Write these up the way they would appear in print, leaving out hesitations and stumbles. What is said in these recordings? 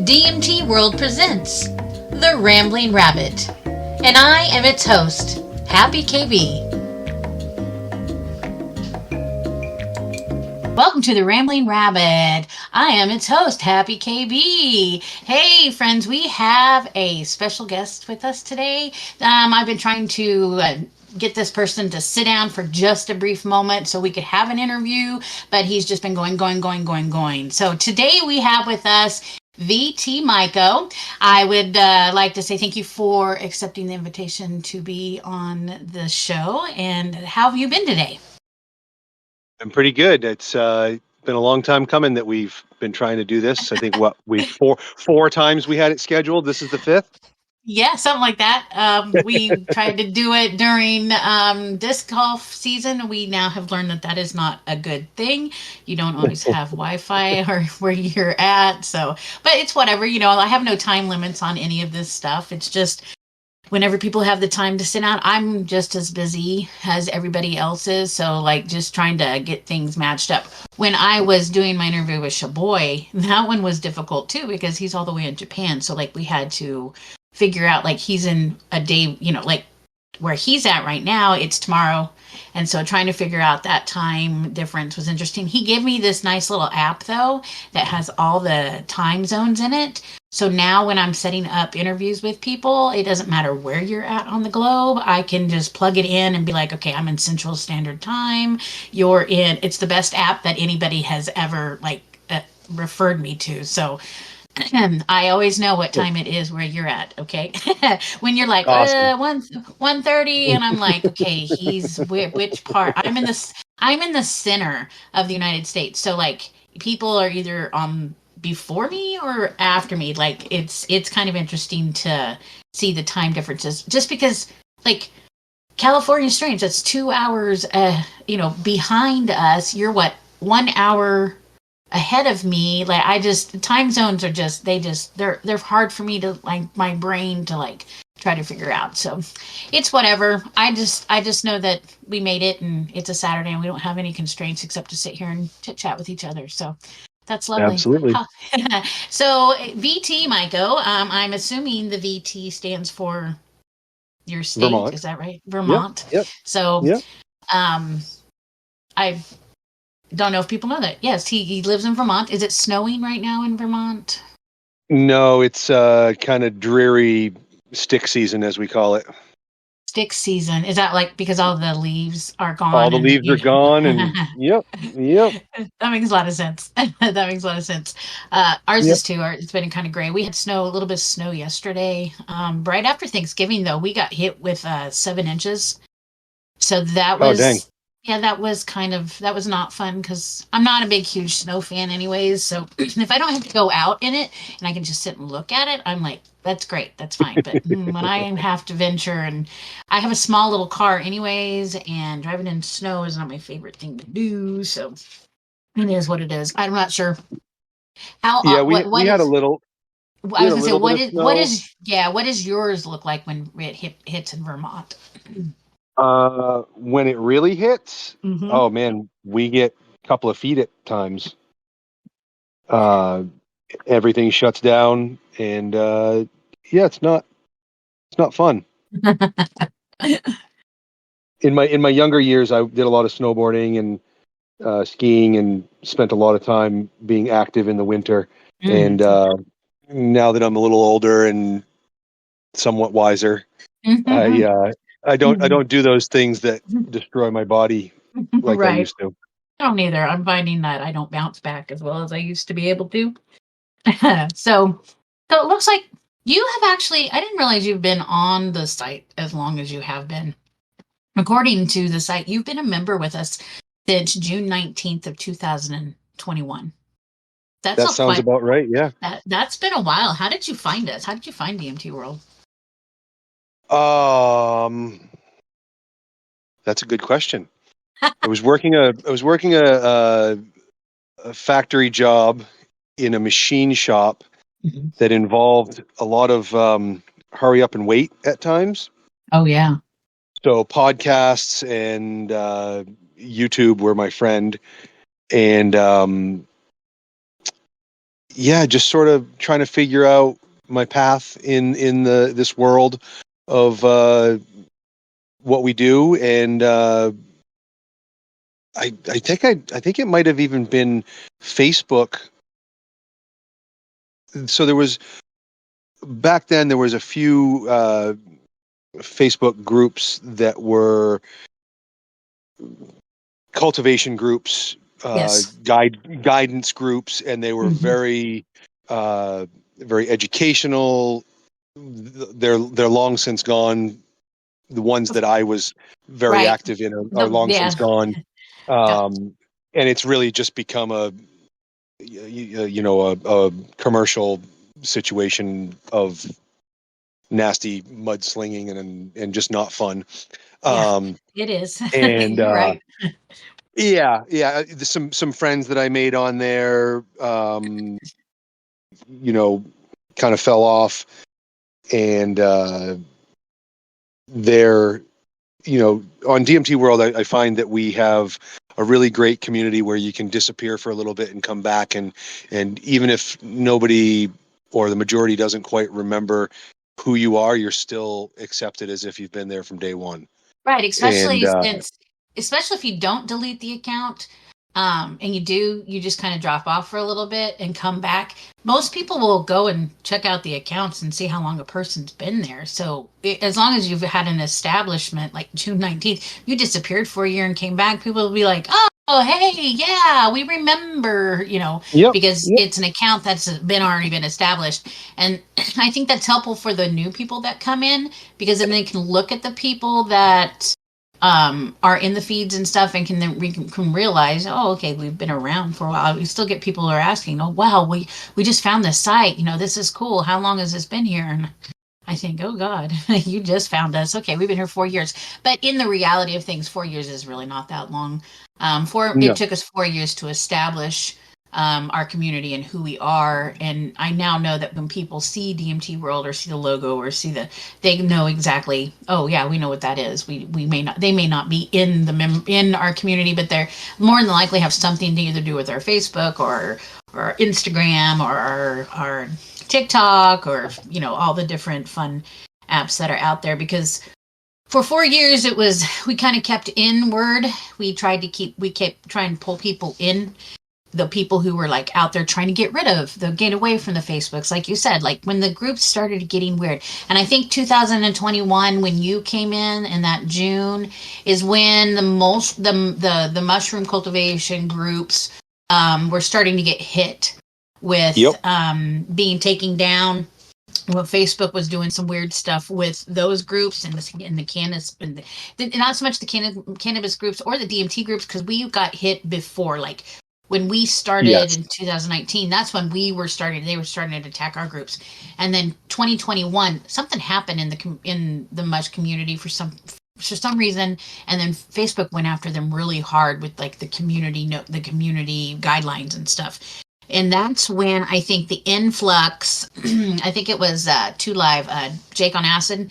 DMT World presents The Rambling Rabbit, and I am its host, HappyKB. Welcome to The Rambling Rabbit. I am its host, HappyKB. Hey, friends, we have a special guest with us today. I've been trying to get this person to sit down for just a brief moment so we could have an interview, but he's just been going. So today we have with us VT Maiko. I would like to say thank you for accepting the invitation to be on the show. And how have you been today? I'm pretty good. It's been a long time coming that we've been trying to do this. I think we've four times we had it scheduled. This is the fifth. Yeah, something like that. We tried to do it during disc golf season. We now have learned that is not a good thing. You don't always have Wi-Fi or where you're at. So, but it's whatever. I have no time limits on any of this stuff. It's just whenever people have the time to sit down, I'm just as busy as everybody else is. So, just trying to get things matched up. When I was doing my interview with Shaboy, that one was difficult too because he's all the way in Japan. So, we had to figure out he's in a day, where he's at right now, it's tomorrow. And so trying to figure out that time difference was interesting. He gave me this nice little app though that has all the time zones in it. So now when I'm setting up interviews with people, it doesn't matter where you're at on the globe. I can just plug it in and be like, okay, I'm in Central Standard Time. It's the best app that anybody has ever referred me to. So I always know what time it is where you're at, okay? When you're like, Awesome. 1:30, and I'm like, okay, he's which part? I'm in the center of the United States. So people are either before me or after me. It's kind of interesting to see the time differences just because California strange, that's 2 hours behind us. You're what, 1 hour ahead of me. Time zones are they're hard for me to my brain to try to figure out. So it's whatever. I just know that we made it and it's a Saturday and we don't have any constraints except to sit here and chit chat with each other. So that's lovely. Absolutely. So VT Maiko, I'm assuming the VT stands for your state. Vermont. Is that right? Vermont. Yep. So yep. I don't know if people know that. Yes, he lives in Vermont. Is it snowing right now in Vermont? No, it's kind of dreary stick season, as we call it. Stick season. Is that because all the leaves are gone? All the leaves are gone, and yep. That makes a lot of sense. Ours is too. It's been kind of gray. We had a little bit of snow yesterday. Right after Thanksgiving, though, we got hit with 7 inches. So that was... Oh, dang. Yeah, that was not fun because I'm not a huge snow fan anyways. So if I don't have to go out in it and I can just sit and look at it, I'm like, that's great. That's fine. But when I have to venture, and I have a small little car anyways, and driving in snow is not my favorite thing to do. So it is what it is. I'm not sure how. Yeah, we had a little. I was gonna say, what does yours look like when it hits in Vermont? When it really hits, Mm-hmm. Oh man, we get a couple of feet at times. Everything shuts down, and it's not fun. In my younger years, I did a lot of snowboarding and skiing, and spent a lot of time being active in the winter. And now that I'm a little older and somewhat wiser, I don't do those things that destroy my body like Right. I used to. I don't either. I'm finding that I don't bounce back as well as I used to be able to. So it looks like you have actually, I didn't realize you've been on the site as long as you have been. According to the site, you've been a member with us since June 19th of 2021. That sounds about right, yeah. That's been a while. How did you find us? How did you find DMT World? That's a good question. I was working a factory job in a machine shop that involved a lot of hurry up and wait at times. Oh yeah. So podcasts and YouTube were my friend, and yeah, just sort of trying to figure out my path in this world of what we do, and I think it might have even been Facebook. So there was back then there was a few Facebook groups that were cultivation groups, Yes. guidance groups, and they were Hmm. very educational. They're long since gone. The ones that I was very Right. active in are The long since yeah. gone, Yeah. and it's really just become a commercial situation of nasty mudslinging and just not fun. Yeah. Um, It is. and You're right. yeah, some friends that I made on there, you know, kind of fell off, and they're on DMT World, I find that we have a really great community where you can disappear for a little bit and come back, and even if nobody or the majority doesn't quite remember who you are, you're still accepted as if you've been there from day one. Right, And especially if you don't delete the account, and you just kind of drop off for a little bit and come back. Most people will go and check out the accounts and see how long a person's been there. So as long as you've had an establishment like June 19th, you disappeared for a year and came back, people will be like, oh, hey, yeah, we remember, yep, because yep, it's an account that's been already been established. And I think that's helpful for the new people that come in, because then they can look at the people that are in the feeds and stuff, and can then can realize, oh, okay, we've been around for a while. We still get people who are asking, oh, wow, we just found this site. This is cool. How long has this been here? And I think, oh God, you just found us. Okay, we've been here 4 years. But in the reality of things, 4 years is really not that long. It no, took us 4 years to establish our community and who we are. And I now know that when people see DMT World or see the logo or they know exactly. Oh yeah, we know what that is. They may not be in in our community, but they're more than likely have something to either do with our Facebook or Instagram or our TikTok, or all the different fun apps that are out there. Because for 4 years we kind of kept inward. We kept trying to pull people in, the people who were like out there trying to get away from the Facebooks, like you said, like when the groups started getting weird. And I think 2021, when you came in that June, is when the mushroom cultivation groups were starting to get hit with yep, being taken down. Well, Facebook was doing some weird stuff with those groups and the cannabis, not so much the cannabis groups or the DMT groups, because we got hit before, like when we started yes, in 2019. That's when they were starting to attack our groups. And then 2021, something happened in the mush community for some reason, and then Facebook went after them really hard with like the community guidelines and stuff. And that's when I think the influx, I think it was Two Live, Jake on Acid,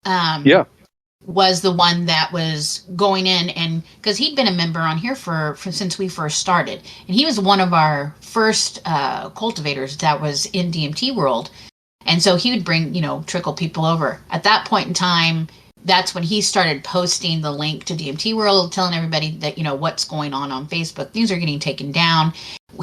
yeah, was the one that was going in, and because he'd been a member on here for since we first started, and he was one of our first cultivators that was in DMT World. And so he would bring, trickle people over. At that point in time, that's when he started posting the link to DMT World, telling everybody that, what's going on Facebook. Things are getting taken down.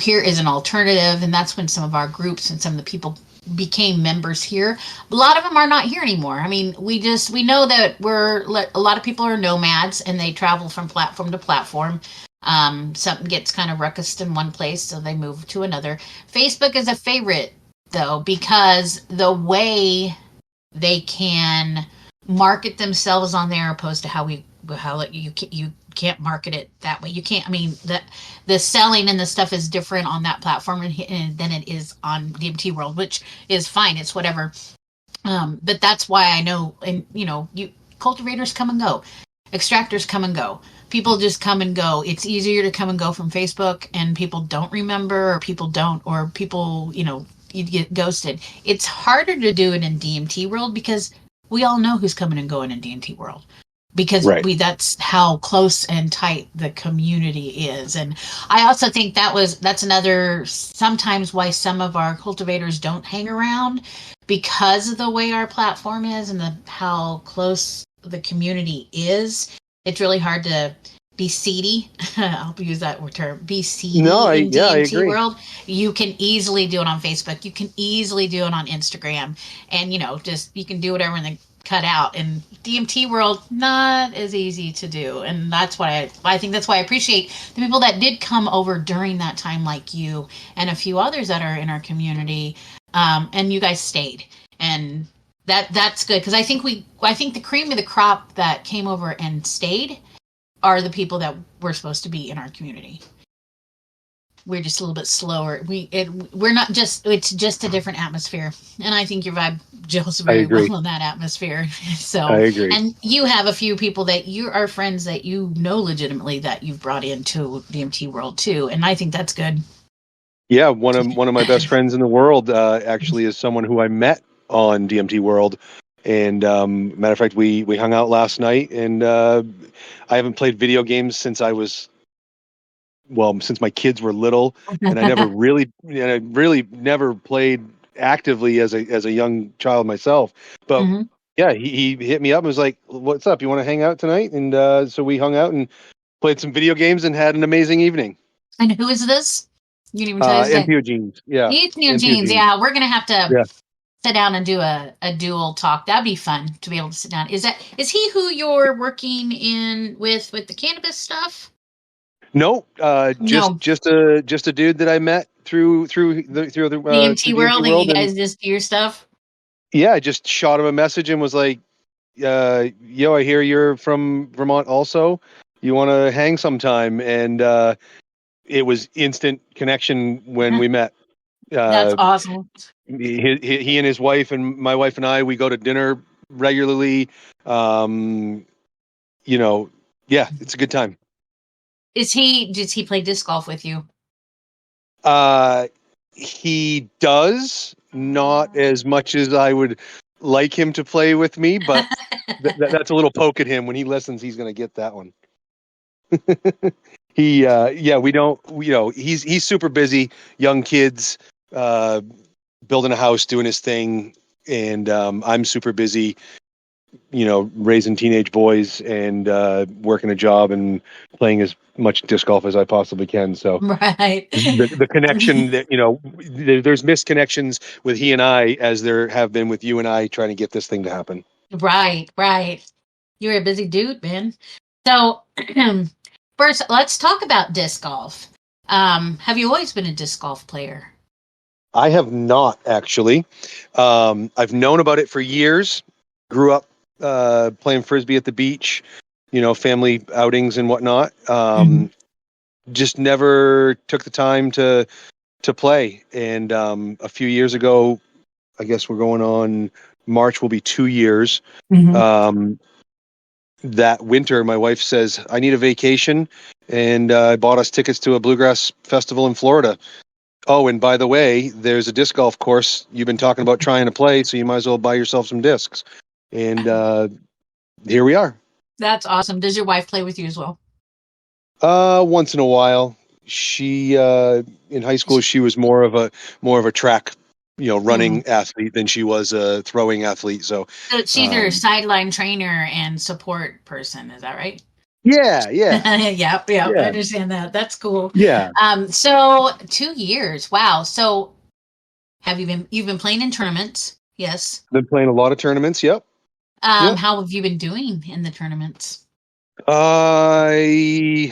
Here is an alternative. And that's when some of our groups and some of the people became members here. A lot of them are not here anymore. I mean, we know that a lot of people are nomads and they travel from platform to platform. Something gets kind of ruckus in one place, so they move to another. Facebook is a favorite, though, because the way they can market themselves on there, opposed to how you can't market it that way. You can't. I mean, the selling and the stuff is different on that platform than it is on DMT World, which is fine. It's whatever. But that's why I know, and you cultivators come and go, extractors come and go. People just come and go. It's easier to come and go from Facebook, and people don't remember, or people, you get ghosted. It's harder to do it in DMT World because we all know who's coming and going in DMT World. because Right. that's how close and tight the community is. And I also think that's another sometimes why some of our cultivators don't hang around, because of the way our platform is and how close the community is. It's really hard to be seedy. I'll use that term. Be No, seedy in I DMT agree. world. You can easily do it on Facebook. You can easily do it on Instagram, and just you can do whatever and then cut out. In DMT world, not as easy to do, and that's why I think that's why I appreciate the people that did come over during that time, like you and a few others that are in our community, and you guys stayed, and that's good, because I think the cream of the crop that came over and stayed are the people that were supposed to be in our community. We're just a little bit slower. We're not just, it's just a different atmosphere. And I think your vibe gels I very agree. well in that atmosphere. I So, agree. and you have a few people that you are friends that legitimately that you've brought into the MT world too. And I think that's good. Yeah, one of my best friends in the world actually is someone who I met on DMT World, and matter of fact, we hung out last night, and I haven't played video games since my kids were little, and I really never played actively as a young child myself. But Hmm. yeah, he hit me up and was like, "What's up? You want to hang out tonight?" And so we hung out and played some video games and had an amazing evening. And who is this? You didn't even tell us his name. NPO Jeans, yeah, It's New NPO Jeans. Jeans, Yeah, we're gonna have to yeah. sit down and do a dual talk. That'd be fun to be able to sit down. Is he who you're working in with the cannabis stuff? No, No, just a dude that I met DMT through DMT world, and you World, and guys just do your stuff. yeah, I just shot him a message and was like, "Yo, I hear you're from Vermont, also. You want to hang sometime?" And it was instant connection when we met. That's Uh, awesome. he and his wife and my wife and I, we go to dinner regularly. Um, you know, yeah, it's a good time. Does he play disc golf with you? Uh, he does not as much as I would like him to play with me, but that's a little poke at him. When he listens, he's going to get that one. Yeah, we don't, he's super busy, young kids, uh, building a house, doing his thing. And, I'm super busy, raising teenage boys and, working a job and playing as much disc golf as I possibly can. So, Right. the connection that there's misconnections with he and I, as there have been with you and I, trying to get this thing to happen. Right, right. You're a busy dude, man. So, first, let's talk about disc golf. Have you always been a disc golf player? I have not actually. I've known about it for years. Grew up playing frisbee at the beach, family outings and whatnot. Mhm. Just never took the time to play. And a few years ago, I guess we're going on March will be 2 years. Mhm. Um, that winter, my wife says, I need a vacation. And I bought us tickets to a bluegrass festival in Florida. Oh, and by the way, there's a disc golf course you've been talking about trying to play, so you might as well buy yourself some discs. And here we are. That's awesome. Does your wife play with you as well? Once in a while, she in high school she was more of a track, Mm. running athlete than she was a throwing athlete. So, So she's your um, sideline trainer and support person. Is that right? yeah, yeah, Yep, yep. I yeah, understand that. That's cool. yeah. So 2 years. Wow. So you've been playing in tournaments? Yes. Been playing a lot of tournaments. Yep, yep. How have you been doing in the tournaments? I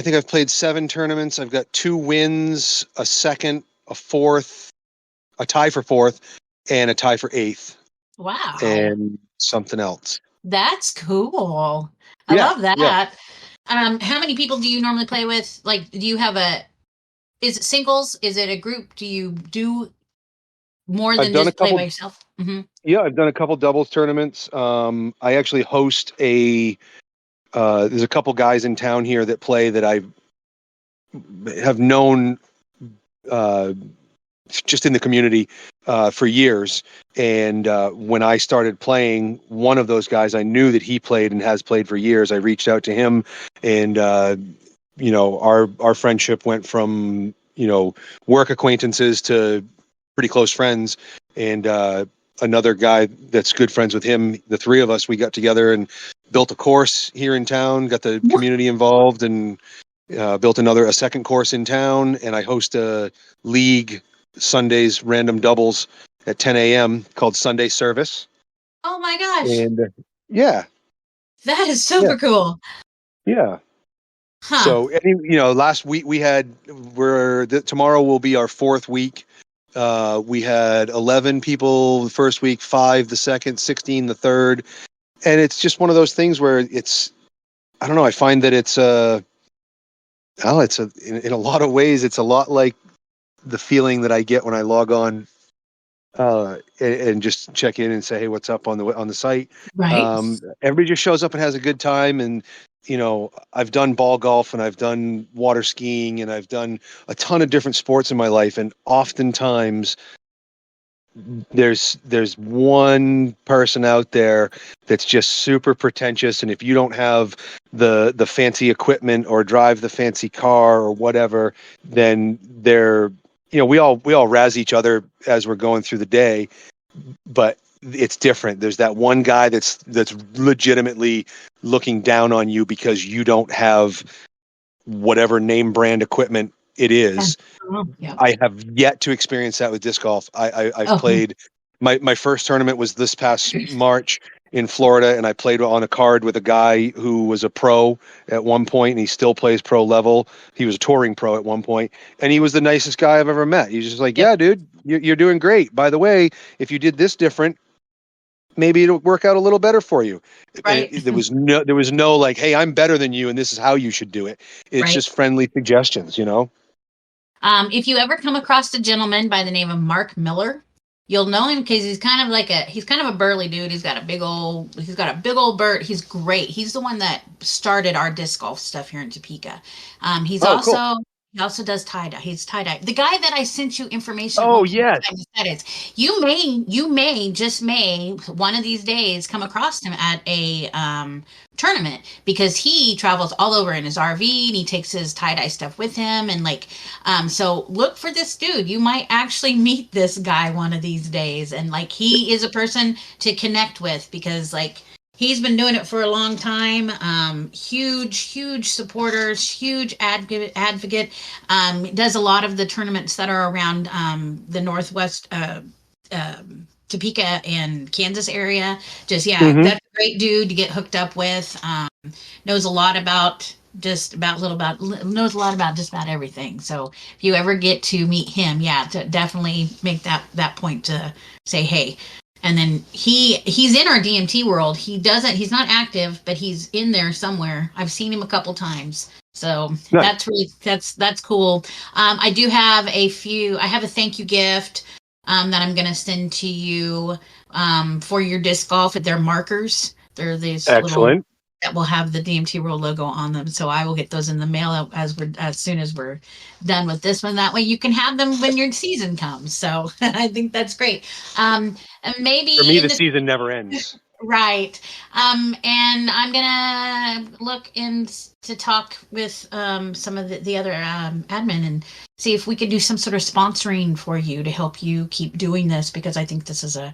think I've played 7 tournaments. I've got 2 wins, a second, a fourth, a tie for fourth, and a tie for eighth, Wow. and something else. That's cool. I Yeah, love yeah. that. How many people do you normally play with? Like, do you have is it singles? Is it a group? Do you do more I've than done a just play by couple. yourself? Hmm. Yeah, I've done a couple doubles tournaments. I actually host there's a couple guys in town here that play that I have known uh, just in the community for years. And when I started playing, one of those guys, I knew that he played and has played for years. I reached out to him, and our friendship went from work acquaintances to pretty close friends. And another guy that's good friends with him, the three of us, we got together and built a course here in town, got the community involved, and built a second course in town. And I host a league Sundays, random doubles at 10 a.m. called Sunday Service. Oh my gosh. And yeah, That is super cool. yeah. Huh. So, last week tomorrow will be our fourth week. We had 11 people the first week, 5 the second, 16 the third. And it's just one of those things where I don't know, I find that in a lot of ways, it's a lot like the feeling that I get when I log on and just check in and say, hey, what's up on the site? Right. Everybody just shows up and has a good time. And, I've done ball golf and I've done water skiing and I've done a ton of different sports in my life. And oftentimes there's one person out there that's just super pretentious. And if you don't have the fancy equipment or drive the fancy car or whatever, then we all razz each other as we're going through the day, but it's different. There's that one guy that's legitimately looking down on you because you don't have whatever name brand equipment it is. Yeah. I have yet to experience that with disc golf. I've played my first tournament was this past March in Florida, and I played on a card with a guy who was a pro at one point, and he still plays pro level. He was a touring pro at one point, and he was the nicest guy I've ever met. He's just like, yeah, dude, you're doing great. By the way, if you did this different, maybe it'll work out a little better for you. Right. There was no like, hey, I'm better than you, and this is how you should do it. It's just friendly suggestions, If you ever come across a gentleman by the name of Mark Miller, you'll know him because he's kind of a burly dude. He's got a big old bird. He's great. He's the one that started our disc golf stuff here in Topeka. Cool. He also does tie-dye. He's tie-dye. The guy that I sent you information. Oh, yes. You may one of these days come across him at a tournament because he travels all over in his RV and he takes his tie-dye stuff with him. And so look for this dude. You might actually meet this guy one of these days. And he is a person to connect with because he's been doing it for a long time. Huge supporters, huge advocate. Does a lot of the tournaments that are around the Northwest Topeka and Kansas area. That's a great dude to get hooked up with. Knows a lot about just about everything. So if you ever get to meet him, definitely make that point to say hey. And then he's in our DMT world. He's not active, but he's in there somewhere. I've seen him a couple times. So nice. That's cool. I do have I have a thank you gift that I'm going to send to you for your disc golf. They're markers. They're these excellent that will have the DMT World logo on them. So I will get those in the mail as soon as we're done with this one. That way you can have them when your season comes. So I think that's great. And maybe for me, the season never ends. Right. And I'm going to look to talk with some of the other admin and see if we can do some sort of sponsoring for you to help you keep doing this, because I think it's a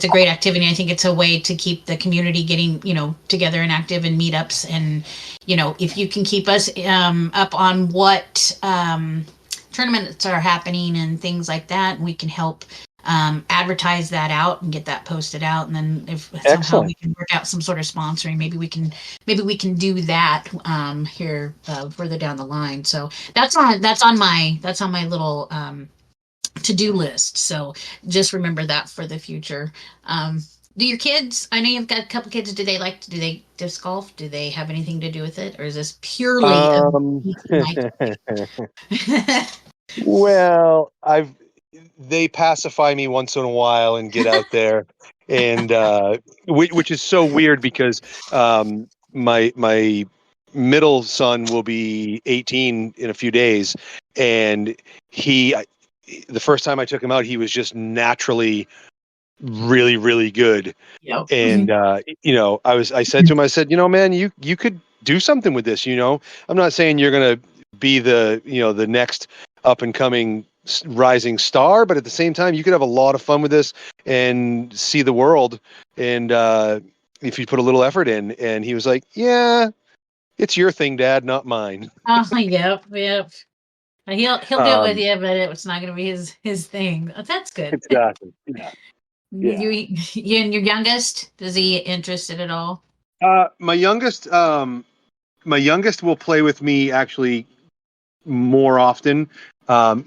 great activity. I think it's a way to keep the community getting, together and active in meetups. And, if you can keep us up on what tournaments are happening and things like that, we can help advertise that out and get that posted out. And then if somehow we can work out some sort of sponsoring, maybe we can do that here further down the line. So that's on my little to-do list. So just remember that for the future. Do your kids, I know you've got a couple kids, do they disc golf? Do they have anything to do with it? Or is this purely well, they pacify me once in a while and get out there, and which is so weird because my middle son will be 18 in a few days, and the first time I took him out, he was just naturally really, really good. Yep. And I said to him, I said, man, you could do something with this. I'm not saying you're gonna be the next up and coming rising star, but at the same time, you could have a lot of fun with this and see the world. And if you put a little effort in. And he was like, yeah, it's your thing, Dad, not mine. Oh, yep. He'll do it with you, but it's not going to be his thing. Oh, that's good. Exactly. Yeah. Yeah. You and your youngest, is he interested at all? My youngest will play with me actually more often.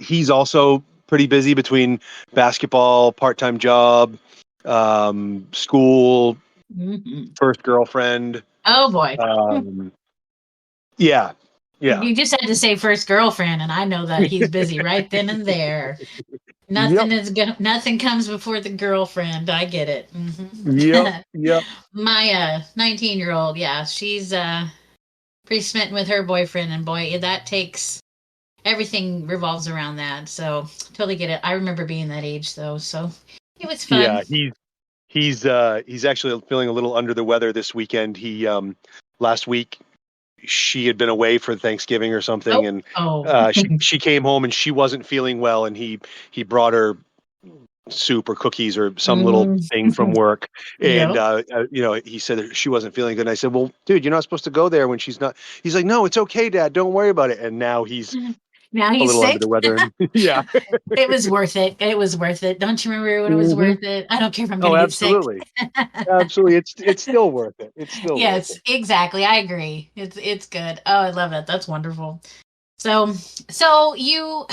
He's also pretty busy between basketball, part-time job, school, first girlfriend. Oh boy. Yeah. You just had to say first girlfriend, and I know that he's busy right then and there. Nothing comes before the girlfriend. I get it. Yep. My 19-year-old, yeah, she's pretty smitten with her boyfriend, and boy, that takes everything revolves around that. So totally get it. I remember being that age though, so it was fun. Yeah, he's actually feeling a little under the weather this weekend. He last week she had been away for Thanksgiving or something, and she came home and she wasn't feeling well, and he brought her soup or cookies or some little thing from work, and he said that she wasn't feeling good. And I said, well, dude, you're not supposed to go there when she's not. He's like, no, it's okay, Dad, don't worry about it. And now he's a little sick. under the weather. Yeah. It was worth it. It was worth it. Don't you remember when it was worth it? I don't care if I'm going to get sick. Absolutely. It's still worth it. It's still yes, worth it. Exactly. I agree. It's good. Oh, I love it. That's wonderful. So you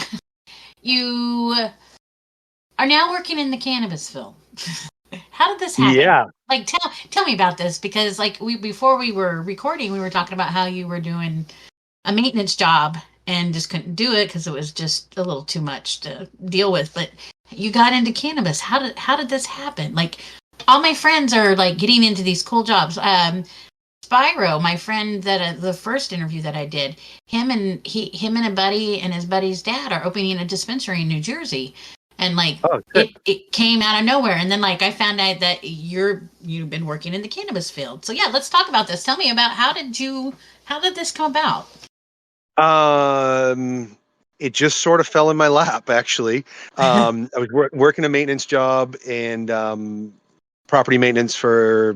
are now working in the cannabis field. How did this happen? Yeah. Like tell me about this, because like before we were recording, we were talking about how you were doing a maintenance job and just couldn't do it because it was just a little too much to deal with. But you got into cannabis. How did this happen? Like, all my friends are like getting into these cool jobs. Spyro, my friend that the first interview that I did, him and a buddy and his buddy's dad are opening a dispensary in New Jersey. And like it came out of nowhere. And then like I found out that you've been working in the cannabis field. So yeah, let's talk about this. Tell me about how did this come about? It just sort of fell in my lap, actually. I was working a maintenance job and property maintenance for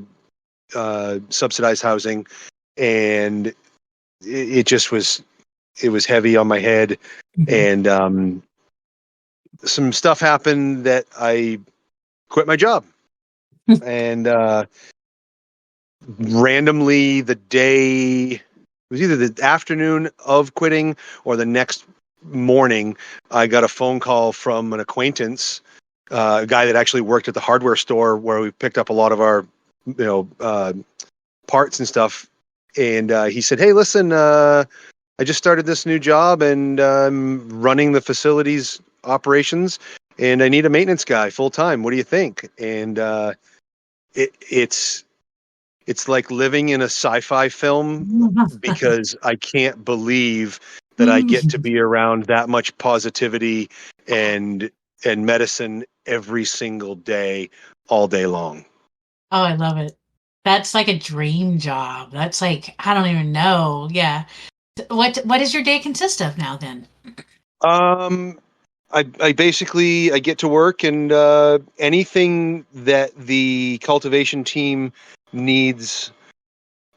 subsidized housing, and it was heavy on my head, and some stuff happened that I quit my job. And randomly the day, it was either the afternoon of quitting or the next morning, I got a phone call from an acquaintance, a guy that actually worked at the hardware store where we picked up a lot of our parts and stuff. And he said, hey, listen, I just started this new job and I'm running the facilities operations, and I need a maintenance guy full time. What do you think? And it's like living in a sci-fi film, because I can't believe that I get to be around that much positivity and medicine every single day, all day long. Oh, I love it. That's like a dream job. That's like, I don't even know. Yeah. What does your day consist of now then? I basically get to work, and anything that the cultivation team needs,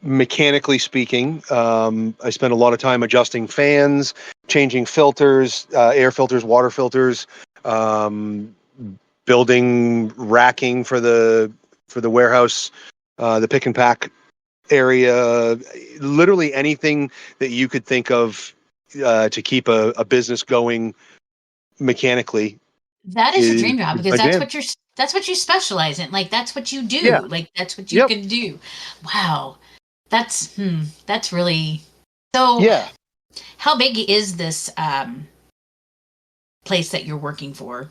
mechanically speaking. I spend a lot of time adjusting fans, changing filters, air filters, water filters, building racking for the warehouse, the pick and pack area, literally anything that you could think of to keep a business going mechanically. That is a dream job, because that's what you specialize in. Like, that's what you do. Yeah. Like, that's what you can do. Wow. That's really so. Yeah. How big is this place that you're working for?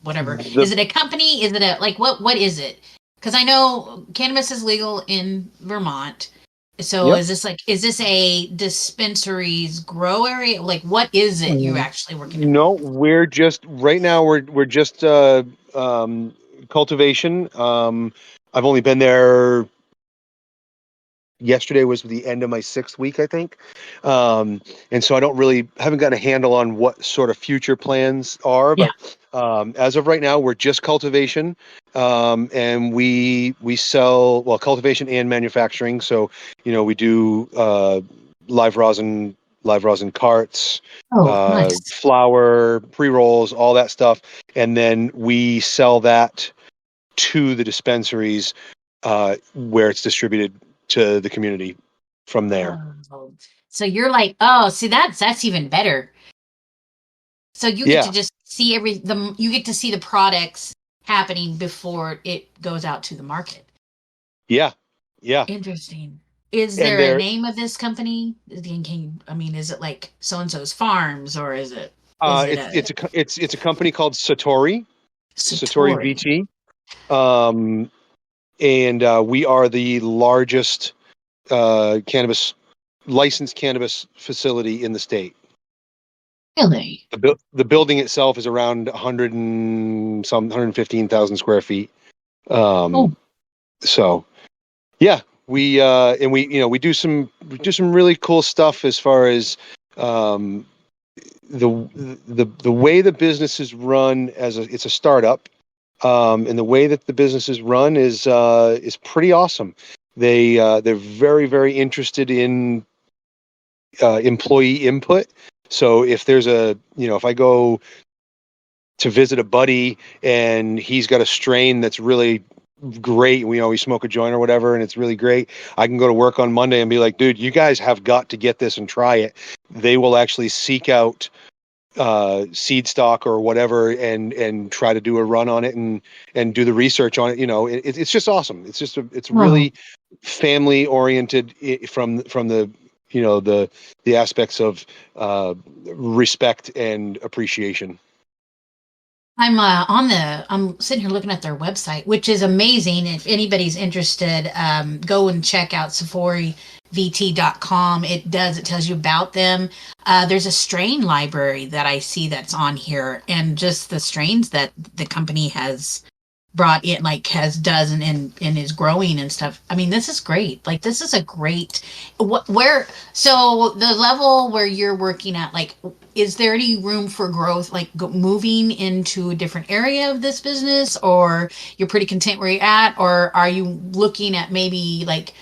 Whatever. Is it a company? Is it what is it? Because I know cannabis is legal in Vermont. So Yep. is this a dispensaries grow area? Like, what is it you're actually working in? No, we're just right now. We're just um, cultivation. I've only been there. Yesterday was the end of my 6th week, I think, and so I don't really haven't got a handle on what sort of future plans are. Yeah. But as of right now, we're just cultivation, and we sell well cultivation and manufacturing. So we do live rosin carts, Oh, nice. flour, pre rolls, all that stuff, and then we sell that to the dispensaries where it's distributed to the community from there. Oh. So you're like, oh, see that's even better. So you get to Yeah, just see you get to see the products happening before it goes out to the market. yeah, yeah. Interesting. Is And there a there, name of this company? I mean, is it like so and so's farms or is it a it's a company called Satori Satori? VT, um, and we are the largest cannabis licensed cannabis facility in the state. Really? The building itself is around 100 and some 115,000 square feet. Oh, Um, so yeah, we do some really cool stuff as far as um, the the way the business is run it's a startup, and the way that the business is run is pretty awesome. They're very very interested in employee input. So if I go to visit a buddy and he's got a strain that's really great, we smoke a joint or whatever, and it's really great, I can go to work on Monday and be like, dude, you guys have got to get this and try it. They will actually seek out seed stock or whatever and try to do a run on it and do the research on it. It's just awesome. It's well, really family oriented from the aspects of respect and appreciation. I'm sitting here looking at their website, which is amazing. If anybody's interested, go and check out SaforiVT.com. It tells you about them. There's a strain library that I see that's on here, and just the strains that the company has brought in, like has does and is growing and stuff. I mean, this is great. Like this is a great where so the level where you're working at, like is there any room for growth, like moving into a different area of this business, or you're pretty content where you're at, or are you looking at maybe like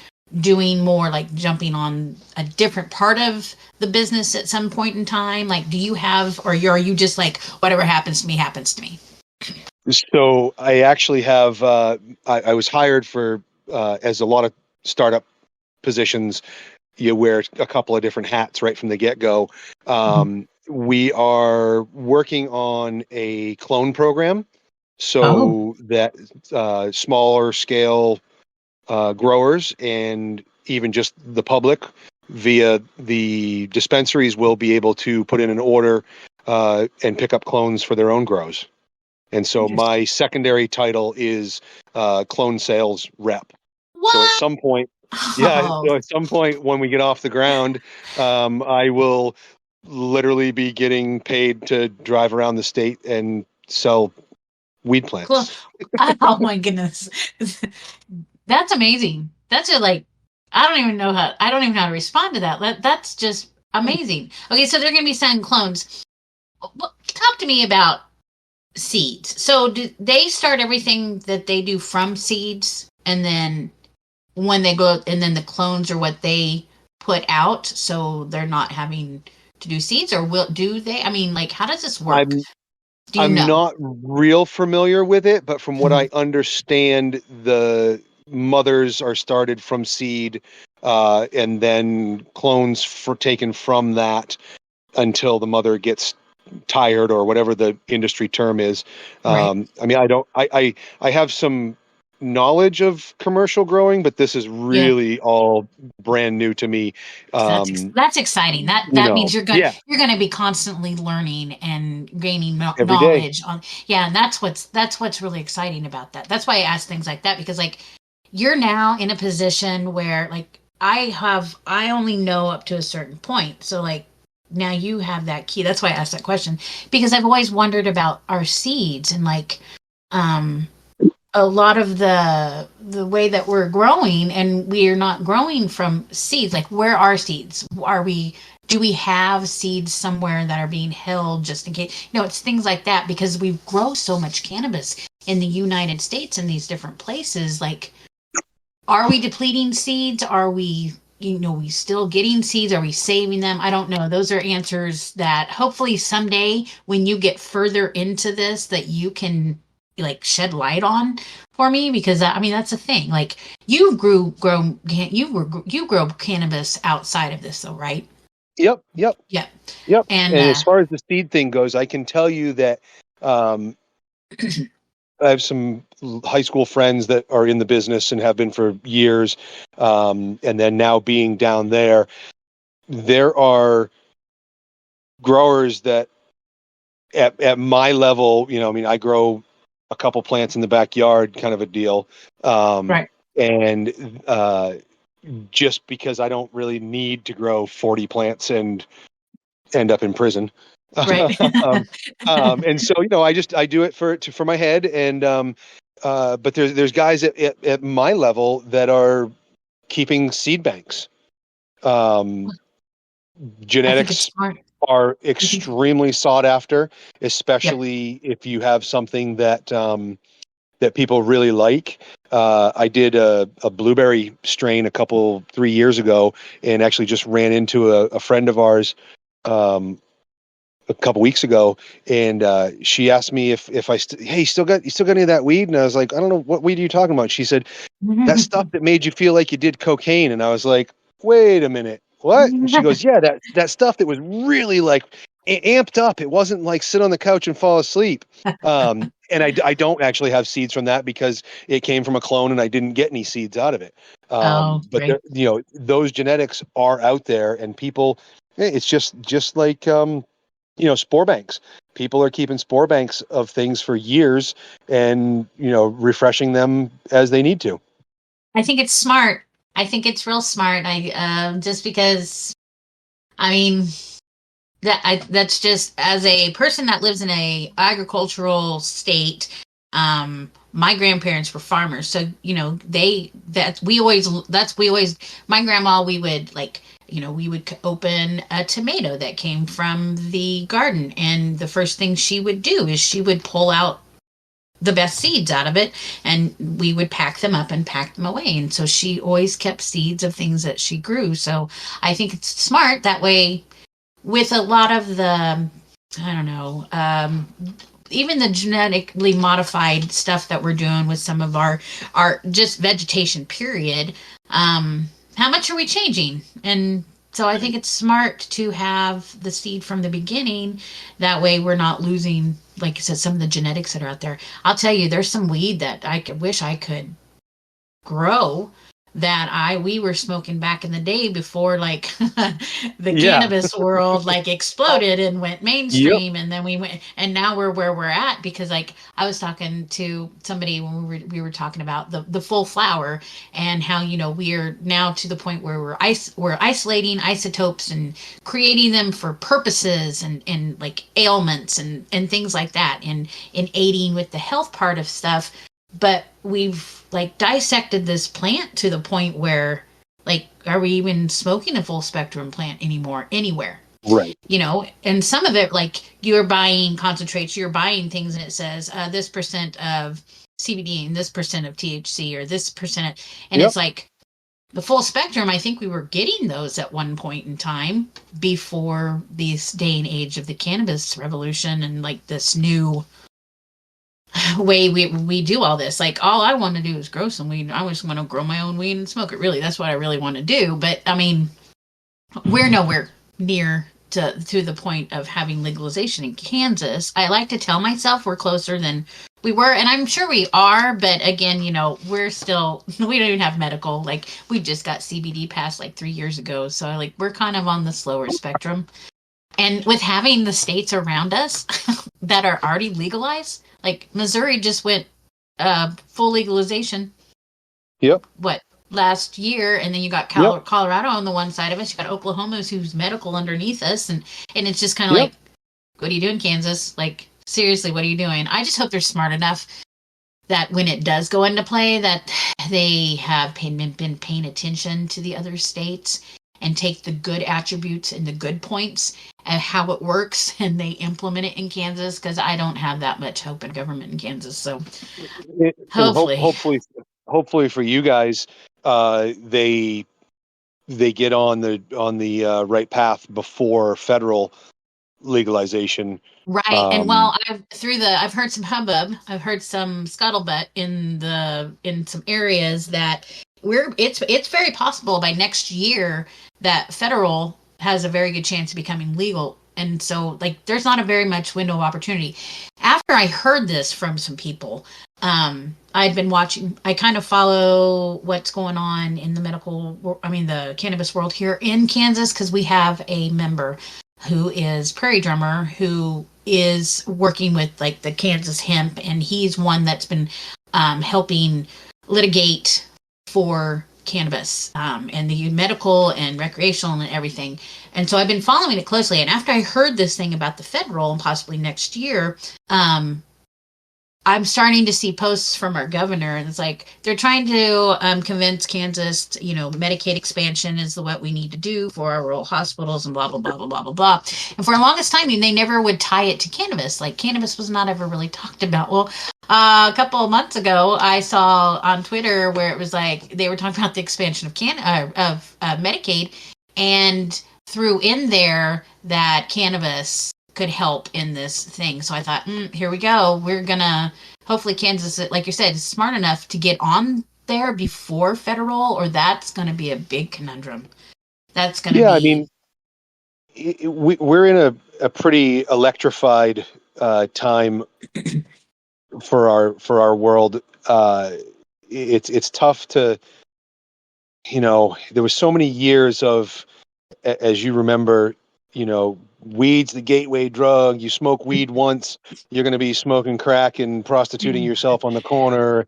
doing more, like jumping on a different part of the business at some point in time? Like do you have, or are you just like whatever happens to me happens to me? So I actually have I was hired for as a lot of startup positions, you wear a couple of different hats right from the get-go. We are working on a clone program Oh, so that smaller scale growers and even just the public via the dispensaries will be able to put in an order and pick up clones for their own grows. And so interesting. my secondary title is clone sales rep. So at What? some point, yeah, Oh, so at some point when we get off the ground, I will literally be getting paid to drive around the state and sell weed cool. plants. Oh my goodness. That's amazing. That's a like I don't even know how to respond to that. That's just amazing. Okay, so they're gonna be selling clones. Talk to me about seeds. So do they start everything that they do from seeds, and then when they go, and then the clones are what they put out, so they're not having to do seeds, or will do they? I mean, like how does this work? I'm Do you I'm know? not real familiar with it, but from what I understand, the mothers are started from seed, and then clones for taken from that until the mother gets tired or whatever the industry term is. Right. I mean, I don't, I have some knowledge of commercial growing, but this is Yeah. really all brand new to me. Um, That's exciting. That means yeah, you're gonna be constantly learning and gaining every day. knowledge on. Yeah, and that's what's really exciting about that. That's why I ask things like that, because like you're now in a position where like I only know up to a certain point. So like now you have that key. That's why I asked that question, because I've always wondered about our seeds and like um a lot of the way that we're growing, and we are not growing from seeds. Like, where are seeds? Are we, do we have seeds somewhere that are being held just in case? It's things like that, because we grow so much cannabis in the United States in these different places. Like, are we depleting seeds? Are we, we still getting seeds? Are we saving them? I don't know. Those are answers that hopefully someday when you get further into this, that you can like shed light on for me, because I mean that's a thing. Like, you grow cannabis outside of this though, right? Yep, yep, Yep. yep. And And as far as the seed thing goes, I can tell you that um, I have some high school friends that are in the business and have been for years. And then now being down there are growers that at my level, I mean, I grow a couple plants in the backyard, kind of a deal. right. And just because I don't really need to grow 40 plants and end up in prison. Right. And so, I do it for my head. And, but there's guys at my level that are keeping seed banks. I think it's Genetics smart. are I think, extremely sought after, yep. especially if you have something that people really like. I did a blueberry strain 3 years ago, and actually just ran into a friend of ours a couple weeks ago, and she asked me if hey, you still got any of that weed? And I was like, I don't know, what weed are you talking about? She said, that stuff that made you feel like you did cocaine. And I was like, wait a minute, what? And she goes, yeah, that stuff that was really like amped up. It wasn't like sit on the couch and fall asleep. And I don't actually have seeds from that because it came from a clone and I didn't get any seeds out of it. Oh, But great. those genetics are out there, and people, it's just like spore banks. People are keeping spore banks of things for years and refreshing them as they need to. I think it's smart. I think it's real smart. Just because, I mean, that's just, as a person that lives in a agricultural state. My grandparents were farmers, so we always, my grandma, we would like, we would open a tomato that came from the garden, and the first thing she would do is she would pull out the best seeds out of it, and we would pack them up and pack them away. And so she always kept seeds of things that she grew. So I think it's smart that way. With a lot of the, I don't know, even the genetically modified stuff that we're doing with some of our just vegetation period, how much are we changing? And so I think it's smart to have the seed from the beginning. That way we're not losing, like you said, some of the genetics that are out there. I'll tell you, there's some weed that wish I could grow, that we were smoking back in the day before like the Yeah. cannabis world like exploded and went Yep. mainstream, and then we went, and now we're where we're at, because like I was talking to somebody when we were talking about the full flower, and how we're now to the point where we're isolating isotopes and creating them for purposes, and like ailments and things like that, and in aiding with the health part of stuff. But we've like dissected this plant to the point where, like, are we even smoking a full spectrum plant anymore anywhere? Right. And some of it, like, you're buying concentrates, you're buying things, and it says this percent of CBD and this percent of THC or this percent, and Yep. it's like the full spectrum. I think we were getting those at one point in time before this day and age of the cannabis revolution, and like this new way we do all this. Like, all I want to do is grow some weed. I just want to grow my own weed and smoke it. Really, that's what I really want to do. But I mean, we're nowhere near to the point of having legalization in Kansas. I like to tell myself we're closer than we were, and I'm sure we are. But again, we're still, we don't even have medical. Like, we just got CBD passed like 3 years ago, so like we're kind of on the slower spectrum. And with having the states around us that are already legalized, like Missouri just went full legalization. Yep. What, last year, and then you got Yep. Colorado on the one side of us. You got Oklahoma, who's medical underneath us, and it's just kind of Yep. like, what are you doing, Kansas? Like, seriously, what are you doing? I just hope they're smart enough that when it does go into play, that they have been paying attention to the other states and take the good attributes and the good points and how it works, and they implement it in Kansas, because I don't have that much hope in government in Kansas. So And hopefully. hopefully for you guys, they get on the right path before federal legalization. Right. And Um, well, I've heard some hubbub. I've heard some scuttlebutt in some areas that it's very possible by next year that federal has a very good chance of becoming legal. And so, like, there's not a very much window of opportunity. After I heard this from some people, I'd been watching, I kind of follow what's going on in the the cannabis world here in Kansas, because we have a member who is Prairie Drummer, who is working with like the Kansas hemp, and he's one that's been helping litigate for cannabis, and the medical and recreational and everything. And so I've been following it closely. And after I heard this thing about the federal and possibly next year, I'm starting to see posts from our governor, and it's like they're trying to convince Kansas, Medicaid expansion is what we need to do for our rural hospitals and blah, blah, blah, blah, blah, blah, blah. And for the longest time, they never would tie it to cannabis. Like, cannabis was not ever really talked about. Well, a couple of months ago, I saw on Twitter where it was like they were talking about the expansion of Medicaid, and threw in there that cannabis could help in this thing. So I thought, here we go. We're gonna hopefully Kansas, like you said, is smart enough to get on there before federal, or that's gonna be a big conundrum. That's gonna yeah, I be mean, we're in a pretty electrified time for our world. It's tough to, there was so many years of, as you remember, weed's the gateway drug. You smoke weed once, you're going to be smoking crack and prostituting yourself on the corner.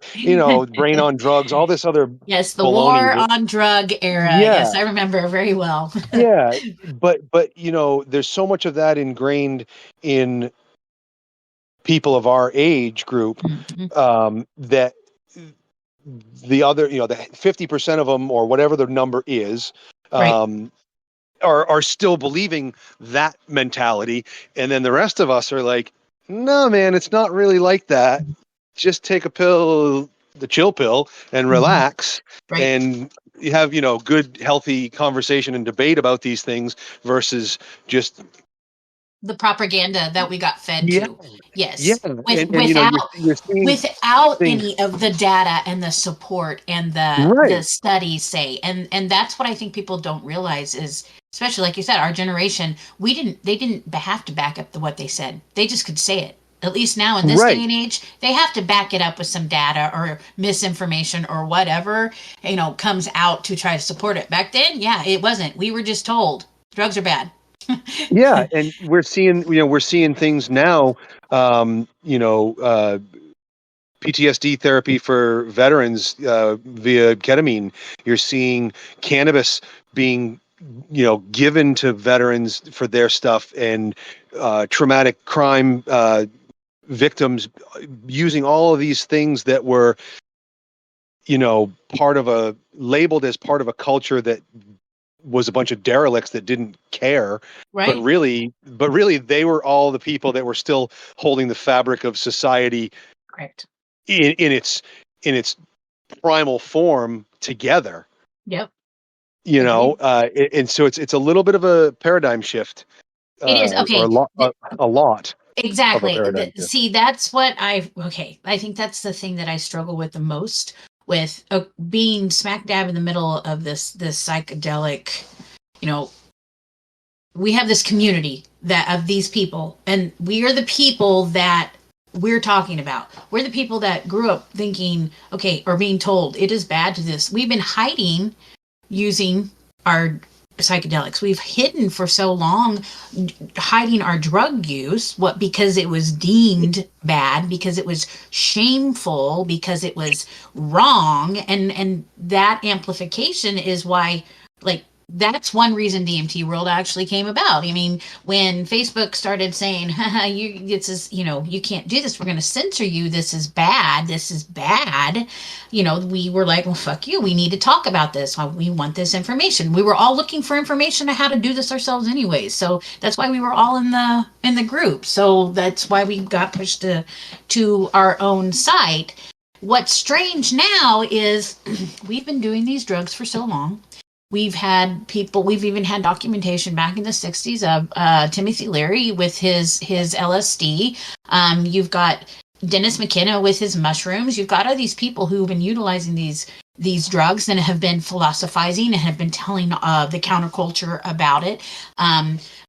Brain on drugs, all this other yes, the baloney. war on drug era. Yeah, Yes, I remember very well. yeah, but there's so much of that ingrained in people of our age group, Mhm. that the other, the 50% of them or whatever the number is, Right. are still believing that mentality, and then the rest of us are like, no, man, it's not really like that. Just take a pill, the chill pill, and Mhm. relax, Right. and you have good, healthy conversation and debate about these things versus just The propaganda that we got fed yeah, to. yeah, Yes. and Without you're seeing things any of the data and the support and the right, studies say. And that's what I think people don't realize is, especially like you said, our generation, they didn't have to back up what they said. They just could say it. At least now in this day right. and age, they have to back it up with some data or misinformation or whatever, comes out to try to support it. Back then, yeah, it wasn't. We were just told drugs are bad. Yeah, and we're seeing things now. PTSD therapy for veterans via ketamine. You're seeing cannabis being given to veterans for their stuff, and traumatic crime victims using all of these things that were part of a labeled as part of a culture that was a bunch of derelicts that didn't care, but Right? really they were all the people that were still holding the fabric of society Correct. in its primal form together. Yep. Agreed. And so it's a little bit of a paradigm shift, It is. or Okay. a lot of a Exactly. paradigm shift. See, that's what okay. I think that's the thing that I struggle with the most, with being smack dab in the middle of this psychedelic, you know, we have this community that of these people, and we are the people that we're talking about. We're the people that grew up thinking, okay, or being told it is bad to this. We've been hiding using our psychedelics. We've hidden for so long, hiding our drug use, because it was deemed bad, because it was shameful, because it was wrong, and that amplification is why, like, that's one reason DMT World actually came about. I mean, when Facebook started saying, haha, this is, you can't do this. We're going to censor you. This is bad. This is bad. We were like, well, fuck you. We need to talk about this. We want this information. We were all looking for information on how to do this ourselves anyways. So that's why we were all in the group. So that's why we got pushed to our own site. What's strange now is we've been doing these drugs for so long. We've even had documentation back in the 60s of Timothy Leary with his LSD. You've got Dennis McKenna with his mushrooms. You've got all these people who've been utilizing these drugs and have been philosophizing and have been telling the counterculture about it.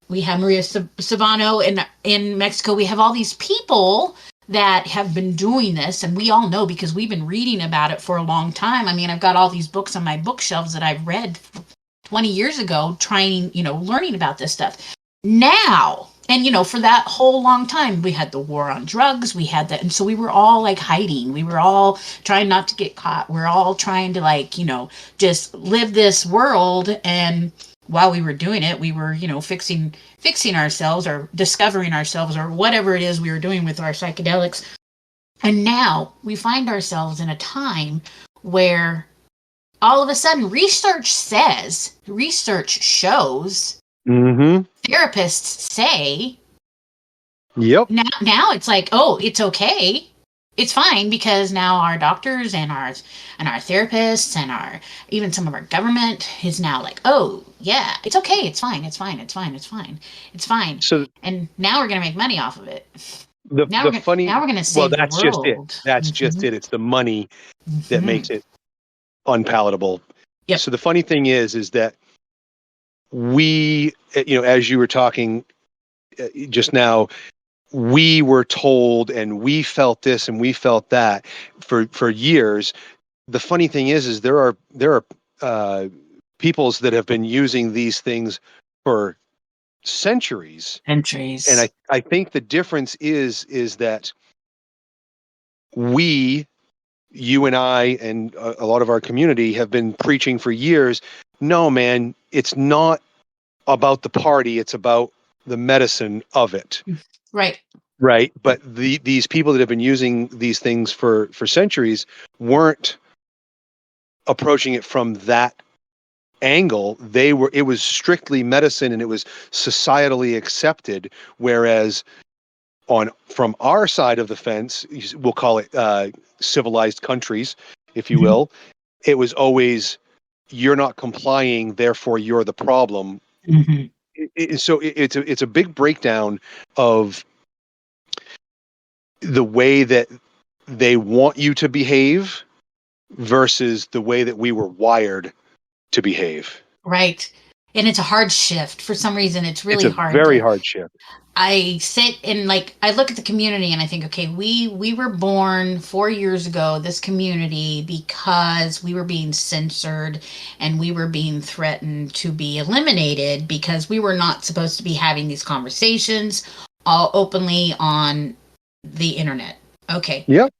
We have Maria Sabano in Mexico. We have all these people that have been doing this, and we all know because we've been reading about it for a long time. I mean, I've got all these books on my bookshelves that I've read 20 years ago, learning about this stuff. Now, and for that whole long time, we had the war on drugs, we had that, and so we were all like hiding. We were all trying not to get caught. We're all trying to just live this world, and while we were doing it, we were, fixing ourselves or discovering ourselves or whatever it is we were doing with our psychedelics. And now we find ourselves in a time where all of a sudden research shows, therapists say, yep. Now it's like, oh, it's okay. It's fine because now our doctors and our therapists and even some of our government is now like, oh yeah, it's okay, it's fine. So, and now we're gonna make money off of it. Now we're gonna save the world. Just it. That's just it. It's the money that makes it unpalatable. Yep. So the funny thing is that we, as you were talking just now, we were told and we felt this and we felt that for years. The funny thing is there are peoples that have been using these things for centuries. And I think the difference is that you and I and a lot of our community have been preaching for years. No, man, it's not about the party. It's about the medicine of it. Right. But these people that have been using these things for centuries weren't approaching it from that angle. It was strictly medicine and it was societally accepted. Whereas from our side of the fence, we'll call it civilized countries, if you will, it was always, you're not complying, therefore you're the problem. So it's a big breakdown of the way that they want you to behave versus the way that we were wired to behave. Right. And it's a hard shift. For some reason, it's really hard. It's a very hard shift. I sit and I look at the community and I think, okay, we were born 4 years ago, this community, because we were being censored and we were being threatened to be eliminated because we were not supposed to be having these conversations all openly on the internet. Okay. Yep.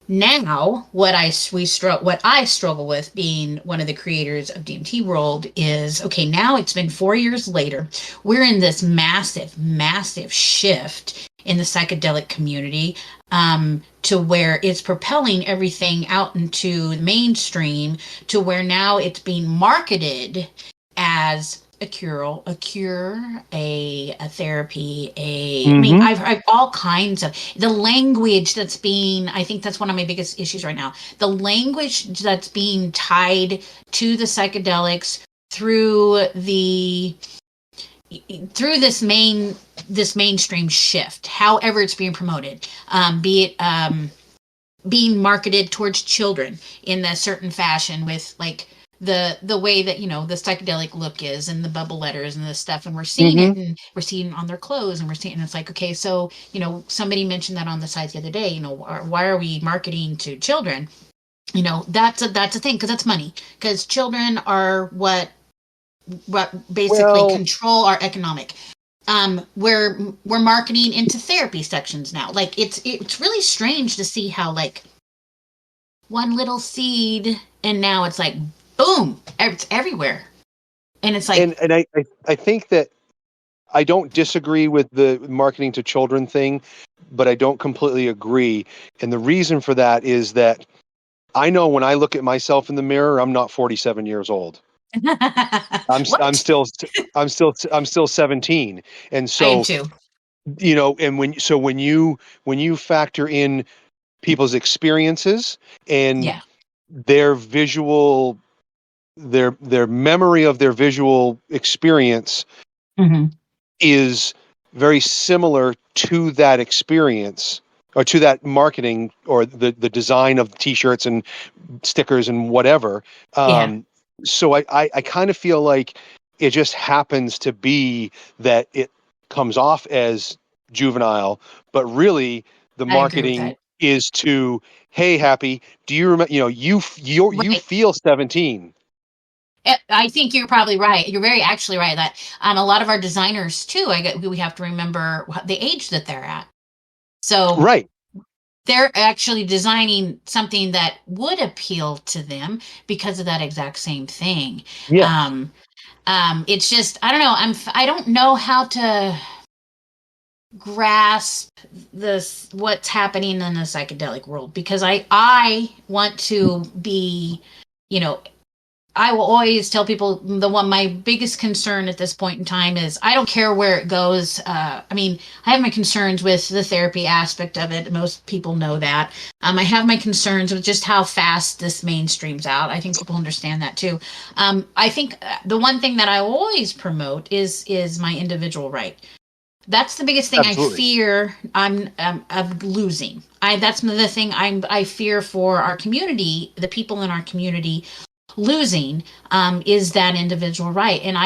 Now, what I struggle with, being one of the creators of DMT World, is, okay, now it's been 4 years later. We're in this massive, massive shift in the psychedelic community, to where it's propelling everything out into the mainstream, to where now it's being marketed as a cure, a therapy, I mean, I've all kinds of, the language that's being, I think that's one of my biggest issues right now. The language that's being tied to the psychedelics through this mainstream shift, however it's being promoted, be it being marketed towards children in a certain fashion with the way that, the psychedelic look is and the bubble letters and this stuff, and we're seeing it, and we're seeing it on their clothes, and it's like, okay, so, somebody mentioned that on the site the other day, why are we marketing to children? That's a thing, because that's money, because children are what basically Well, control our economic. We're marketing into therapy sections now. Like it's really strange to see how like one little seed and now it's like boom, it's everywhere. And it's like and I think that I don't disagree with the marketing to children thing, but I don't completely agree. And the reason for that is that I know when I look at myself in the mirror, I'm not 47 years old. I'm what? still I'm still 17. And I am so, too. and when you factor in people's experiences and Yeah. their visual their memory of their visual experience Hmm. is very similar to that experience or to that marketing or the design of t-shirts and stickers and whatever. Yeah. So I kind of feel like it just happens to be that it comes off as juvenile, but really the I agree with marketing that. is to, hey, Happy, do you remember, you Right. feel 17. I think you're probably right. You're very actually right that a lot of our designers too. We have to remember the age that they're at. So Right. they're actually designing something that would appeal to them because of that exact same thing. Yes. Um, it's just I don't know. I don't know how to grasp this what's happening in the psychedelic world because I want to be, you know, I will always tell people my biggest concern at this point in time is I don't care where it goes. I mean, I have my concerns with the therapy aspect of it. Most people know that. I have my concerns with just how fast this mainstreams out. I think people understand that too. I think the one thing that I always promote is my individual right. That's the biggest thing I Absolutely. fear. Of losing. That's the thing I fear for our community, the people in our community losing is that individual right. And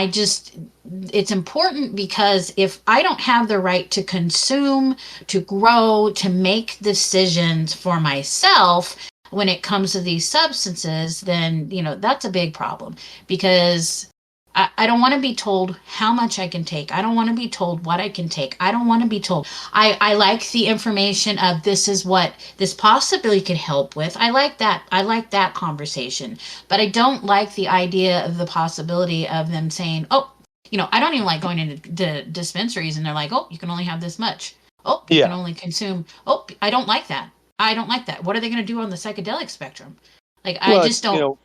it's important because if I don't have the right to consume, to grow, to make decisions for myself when it comes to these substances, then, that's a big problem because I don't want to be told how much I can take. I don't want to be told what I can take. I don't want to be told. I like the information of this is what this possibly could help with. I like that. I like that conversation. But I don't like the idea of the possibility of them saying, oh, I don't even like going into dispensaries and they're like, oh, you can only have this much. Oh, you can Yeah. only consume. Oh, I don't like that. I don't like that. What are they going to do on the psychedelic spectrum? Like, I Well, just don't.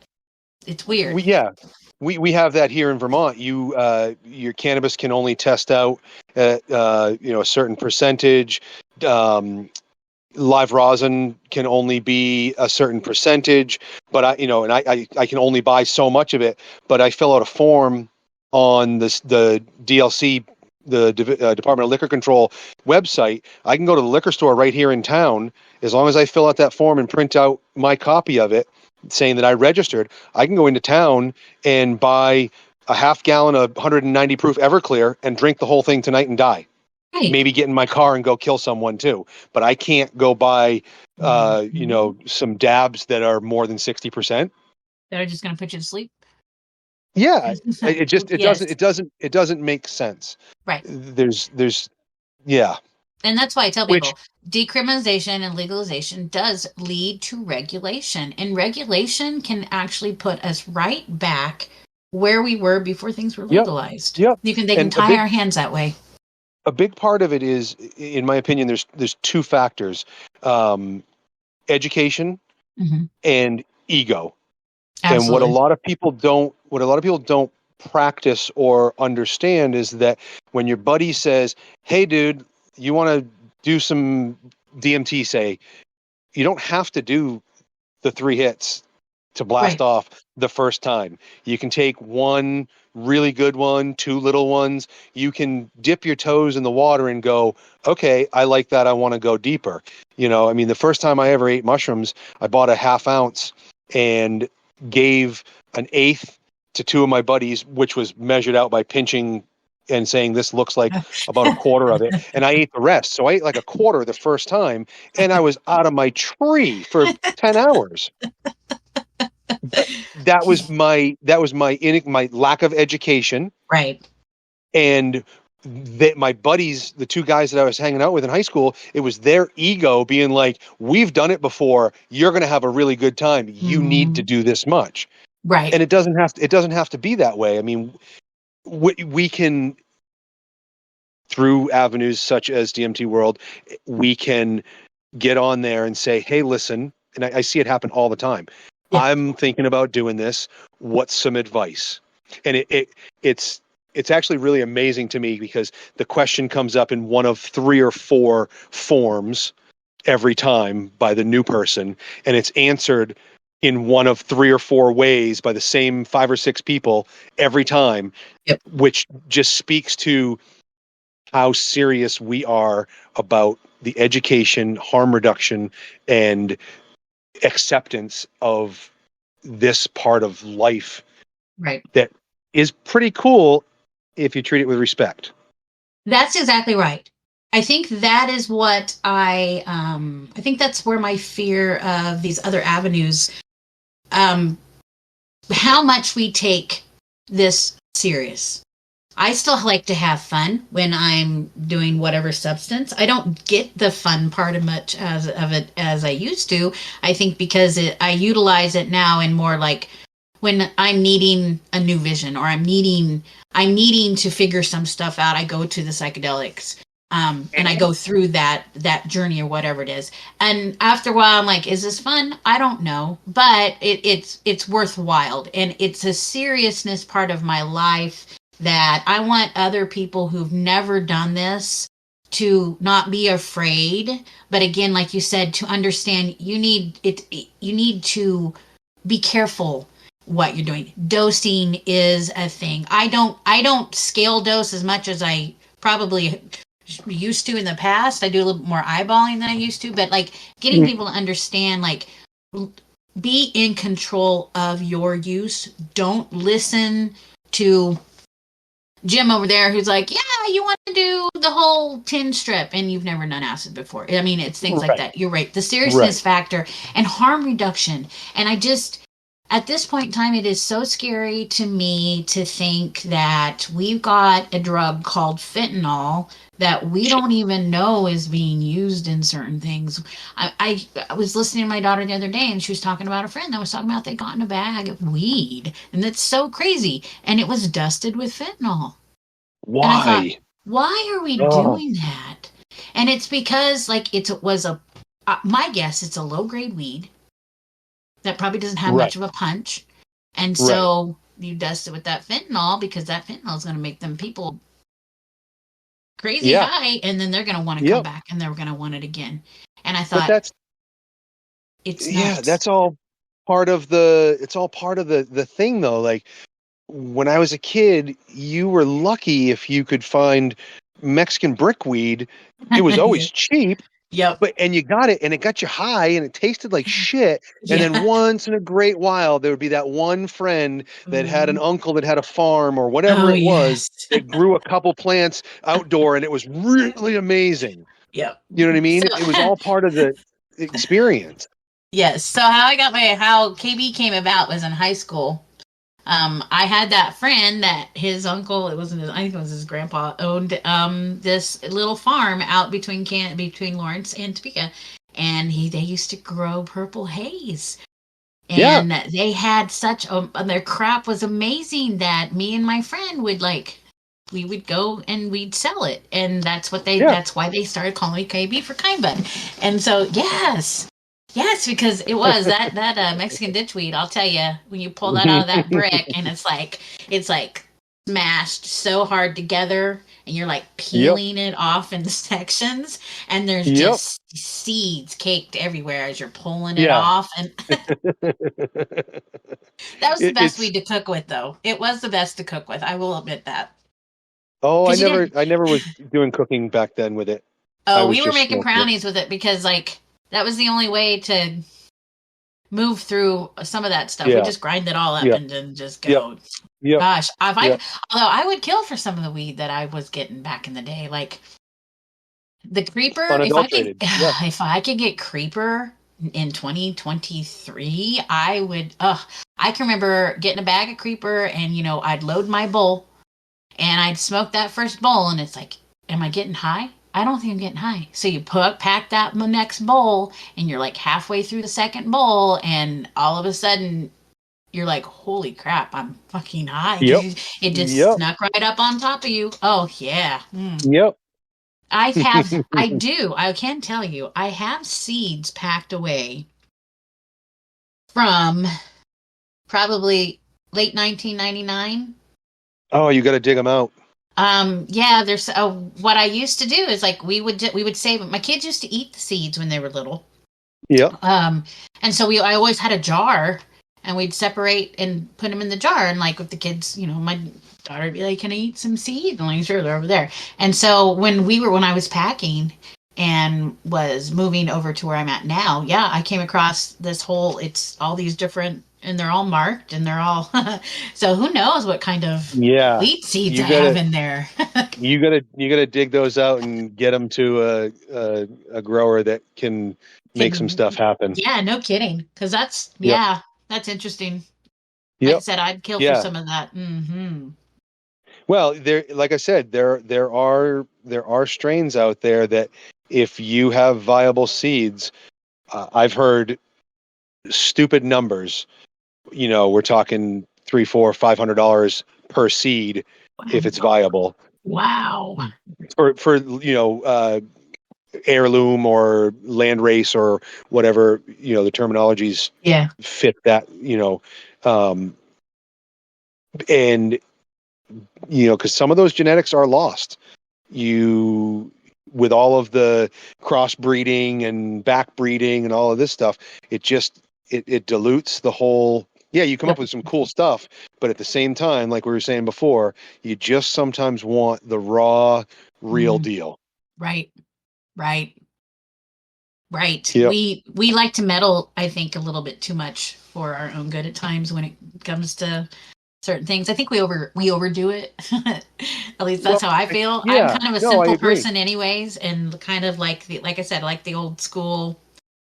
It's weird. yeah, we have that here in Vermont. Your cannabis can only test out at a certain percentage. Um, Live rosin can only be a certain percentage, but I can only buy so much of it. But I fill out a form on the DLC, the Department of Liquor Control website. I can go to the liquor store right here in town. As long as I fill out that form and print out my copy of it, saying that I registered, I can go into town and buy a half gallon of 190 proof Everclear and drink the whole thing tonight and die. Right. Maybe get in my car and go kill someone too. But I can't go buy, some dabs that are more than 60%. That are just going to put you to sleep. Yeah, it just Yes, it doesn't make sense. right. There's yeah, And that's why I tell which people decriminalization and legalization does lead to regulation. And regulation can actually put us right back where we were before things were yep, legalized. yep. They can And tie our hands that way. a big part of it is, in my opinion, there's two factors: education Hmm. and ego. And Absolutely. what a lot of people don't practice or understand is that when your buddy says, "Hey, dude, you want to do some DMT?" Say, you don't have to do the 3 hits to blast Right. off the first time. You can take one really good one, two little ones. You can dip your toes in the water and go, okay, I like that. I want to go deeper. I mean, the first time I ever ate mushrooms, I bought a half ounce and gave an eighth to two of my buddies, which was measured out by pinching and saying this looks like about a quarter of it. And I ate the rest. So I ate like a quarter the first time and I was out of my tree for 10 hours. That was my lack of education, Right. and my buddies, the two guys that I was hanging out with in high school, it was their ego being like, "We've done it before. You're going to have a really good time. You need to Mm, do this much." right. And it doesn't have to be that way. I mean, we can, through avenues such as DMT World, we can get on there and say, "Hey, listen," and I see it happen all the time. Yeah. I'm thinking about doing this. What's some advice? And it's actually really amazing to me because the question comes up in one of 3 or 4 forms every time by the new person, and it's answered in one of 3 or 4 ways by the same 5 or 6 people every time, Yep. which just speaks to how serious we are about the education, harm reduction, and acceptance of this part of life Right. that is pretty cool if you treat it with respect. That's exactly right. I think that is what I think that's where my fear of these other avenues, um how much we take this serious. I still like to have fun when I'm doing whatever substance. I don't get the fun part of much as of it as I used to. I think because I utilize it now in more like when I'm needing a new vision or I'm needing to figure some stuff out. I go to the psychedelics. And I go through that journey or whatever it is. And after a while, I'm like, is this fun? I don't know, but it's worthwhile, and it's a seriousness part of my life that I want other people who've never done this to not be afraid. But again, like you said, to understand you need it, you need to be careful what you're doing. Dosing is a thing. I don't scale dose as much as I probably used to in the past. I do a little more eyeballing than I used to, but like getting people to understand, like, be in control of your use. Don't listen to Jim over there who's like, yeah, you want to do the whole 10 strip and you've never done acid before. I mean, it's things like Right. that. You're right. The Right. seriousness factor and harm reduction. And at this point in time, it is so scary to me to think that we've got a drug called fentanyl that we don't even know is being used in certain things. I was listening to my daughter the other day, and she was talking about a friend that was talking about they got in a bag of weed, and that's so crazy. And it was dusted with fentanyl. And I thought, Why? why are we Oh, doing that? And it's because, like, my guess, it's a low grade weed that probably doesn't have right. much of a punch. And Right. so you dust it with that fentanyl because that fentanyl is going to make them people crazy Yeah. high, and then they're going to want to come Yep. back and they're going to want it again. And I But thought, it's yeah, nuts. that's all part of the thing though. Like, when I was a kid, you were lucky if you could find Mexican brickweed. It was always cheap, Yep. and you got it, and it got you high, and it tasted like shit. And then Yeah. once in a great while, there would be that one friend that had an Mhm. uncle that had a farm or whatever Oh, it was yes. that grew a couple plants outdoor, and it was really amazing. Yep. You know what I mean? So, It was all part of the experience. yes. So how KB came about was in high school. I had that friend that his uncle, it wasn't his, I think it was his grandpa, owned this little farm out between Lawrence and Topeka, and they used to grow purple haze, Yeah, and they had their crop was amazing that me and my friend would like. We would go and we'd sell it, and yeah. that's why they started calling me KB for kind bud. And so yes, yes, because it was that Mexican ditchweed. I'll tell you, when you pull that out of that brick, and it's like smashed so hard together, and you're like Yep, peeling it off in sections, and there's yep, just seeds caked everywhere as you're pulling it yeah. off. And that was the best It's weed to cook with, though. It was the best to cook with. I will admit that. oh, I Because you never, didn't. I never was doing cooking back then with it. I Oh, was we were just making smoking it. brownies with it because, like, that was the only way to move through some of that stuff. We Yeah, just grind it all up yeah, and then just yep, go. yep, Gosh, yep. although I would kill for some of the weed that I was getting back in the day, like the creeper. If I could, Unadulterated. Yeah. if I could get creeper in 2023, I can remember getting a bag of creeper and, I'd load my bowl and I'd smoke that first bowl and it's like, am I getting high? I don't think I'm getting high. So you pack that next bowl and you're like halfway through the second bowl and all of a sudden you're like, holy crap, I'm fucking high. Yep. It just Yep. snuck right up on top of you. Oh, yeah. Yep. I can tell you, I have seeds packed away from probably late 1999. Oh, you got to dig them out. Yeah, there's what I used to do is like we would save my kids used to eat the seeds when they were little. Yep. And so I always had a jar and we'd separate and put them in the jar and like with the kids, my daughter would be like, "Can I eat some seeds?" I'm like, "Sure, they're over there." And so when I was packing and was moving over to where I'm at now, yeah, I came across it's all these different and they're all marked and they're all so who knows what kind of wheat seeds I have in there. you gotta dig those out and get them to a grower that can make some stuff happen. Yeah, no kidding. Because that's that's interesting. Yep. Like I said, I'd kill for some of that. Mm-hmm. Well, like I said, there are strains out there that if you have viable seeds, I've heard stupid numbers. We're talking $300, $400, $500 per seed if it's viable. Wow. For heirloom or land race or whatever, the terminologies fit that, and because some of those genetics are lost. With all of the crossbreeding and backbreeding and all of this stuff, it just it dilutes the whole. Yeah, you come up with some cool stuff, but at the same time, like we were saying before, you just sometimes want the raw, real deal. Right. Yep. We like to meddle, I think, a little bit too much for our own good at times when it comes to certain things. I think we overdo it. At least that's how I feel. Yeah, I'm kind of a simple person anyways, and kind of like I said, like the old school.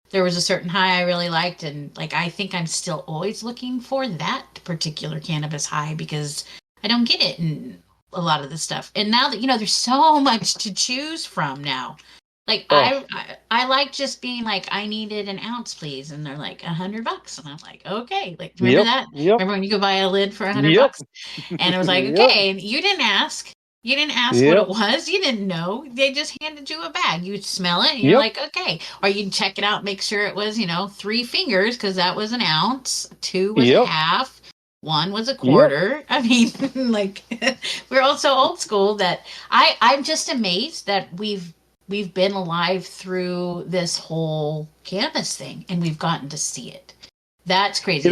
There was a certain high I really liked, and like I think I'm still always looking for that particular cannabis high because I don't get it in a lot of the stuff. And now that there's so much to choose from now. Like I like just being like, I needed an ounce, please, and they're like $100, and I'm like, okay. Like remember that? Yep. Remember when you go buy a lid for $100? And it was like, okay, and you didn't ask. You didn't ask what it was. You didn't know. They just handed you a bag. You smell it, and you're like, okay. Or you'd check it out, make sure it was 3 fingers because that was an ounce, 2 was a half. 1 was a quarter. I mean, like we're all so old school that I'm just amazed that we've been alive through this whole cannabis thing and we've gotten to see it. That's crazy.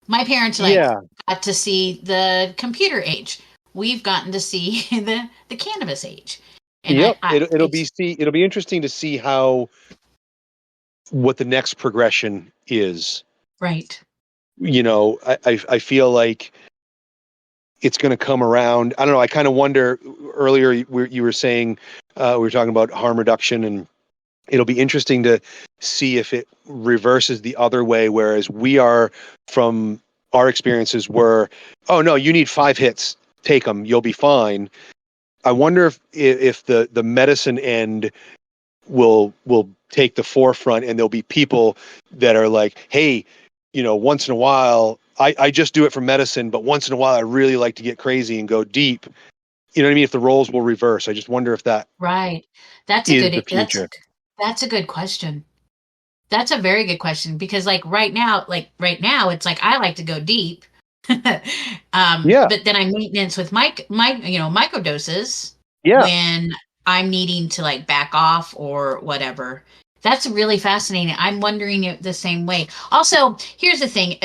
My parents got to see the computer age. We've gotten to see the cannabis age. And it'll be interesting to see what the next progression is. Right. I feel like it's going to come around. I don't know. I kind of wonder. Earlier, you were saying we were talking about harm reduction, and it'll be interesting to see if it reverses the other way. Whereas we are, from our experiences, were, oh no, you need 5 hits, take them, you'll be fine. I wonder if the medicine end will take the forefront, and there'll be people that are like, hey, once in a while. I just do it for medicine, but once in a while I really like to get crazy and go deep. You know what I mean? If the roles will reverse, I just wonder if that That's a good future. That's a good question. That's a very good question because right now it's like I like to go deep. But then I maintenance with microdoses when I'm needing to back off or whatever. That's really fascinating. I'm wondering it the same way. Also, here's the thing.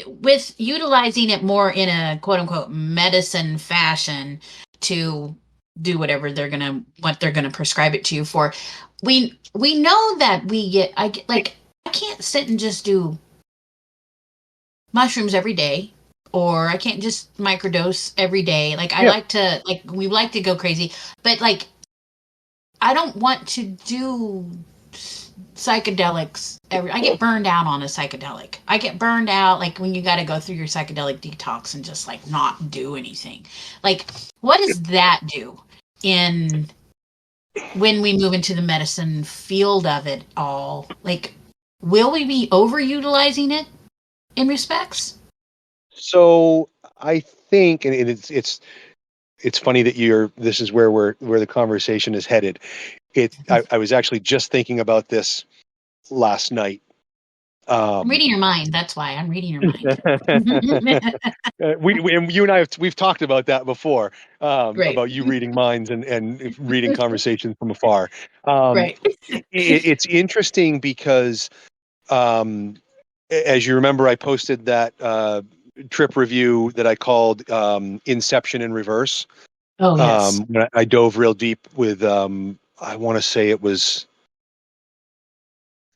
With utilizing it more in a quote unquote medicine fashion to do whatever they're gonna prescribe it to you for, we know that I can't sit and just do mushrooms every day, or I can't just microdose every day. We like to go crazy, but I don't want to do psychedelics. I get burned out on a psychedelic. I get burned out like when you got to go through your psychedelic detox and just like not do anything. Like, what does that do in when we move into the medicine field of it all? Like, will we be overutilizing it in respects? So I think, and it's funny that this is where the conversation is headed. I was actually just thinking about this last night. I'm reading your mind. That's why I'm reading your mind. You and I we've talked about that before, Right. about you reading minds and reading conversations from afar. Right. It's interesting because, as you remember, I posted that trip review that I called Inception in Reverse. Oh, yes. When I dove real deep with, I want to say it was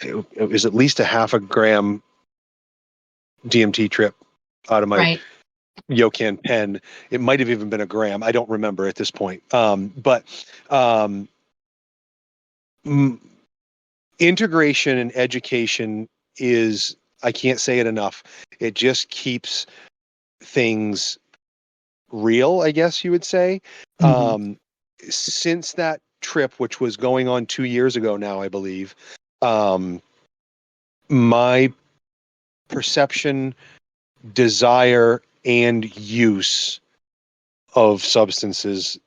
at least a half a gram DMT trip out of my Right. Yokan pen. It might have even been a gram. I don't remember at this point. But integration and education is, I can't say it enough. It just keeps things real, I guess you would say. Mm-hmm. Since that trip, which was going on 2 years ago now, I believe, my perception, desire, and use of substances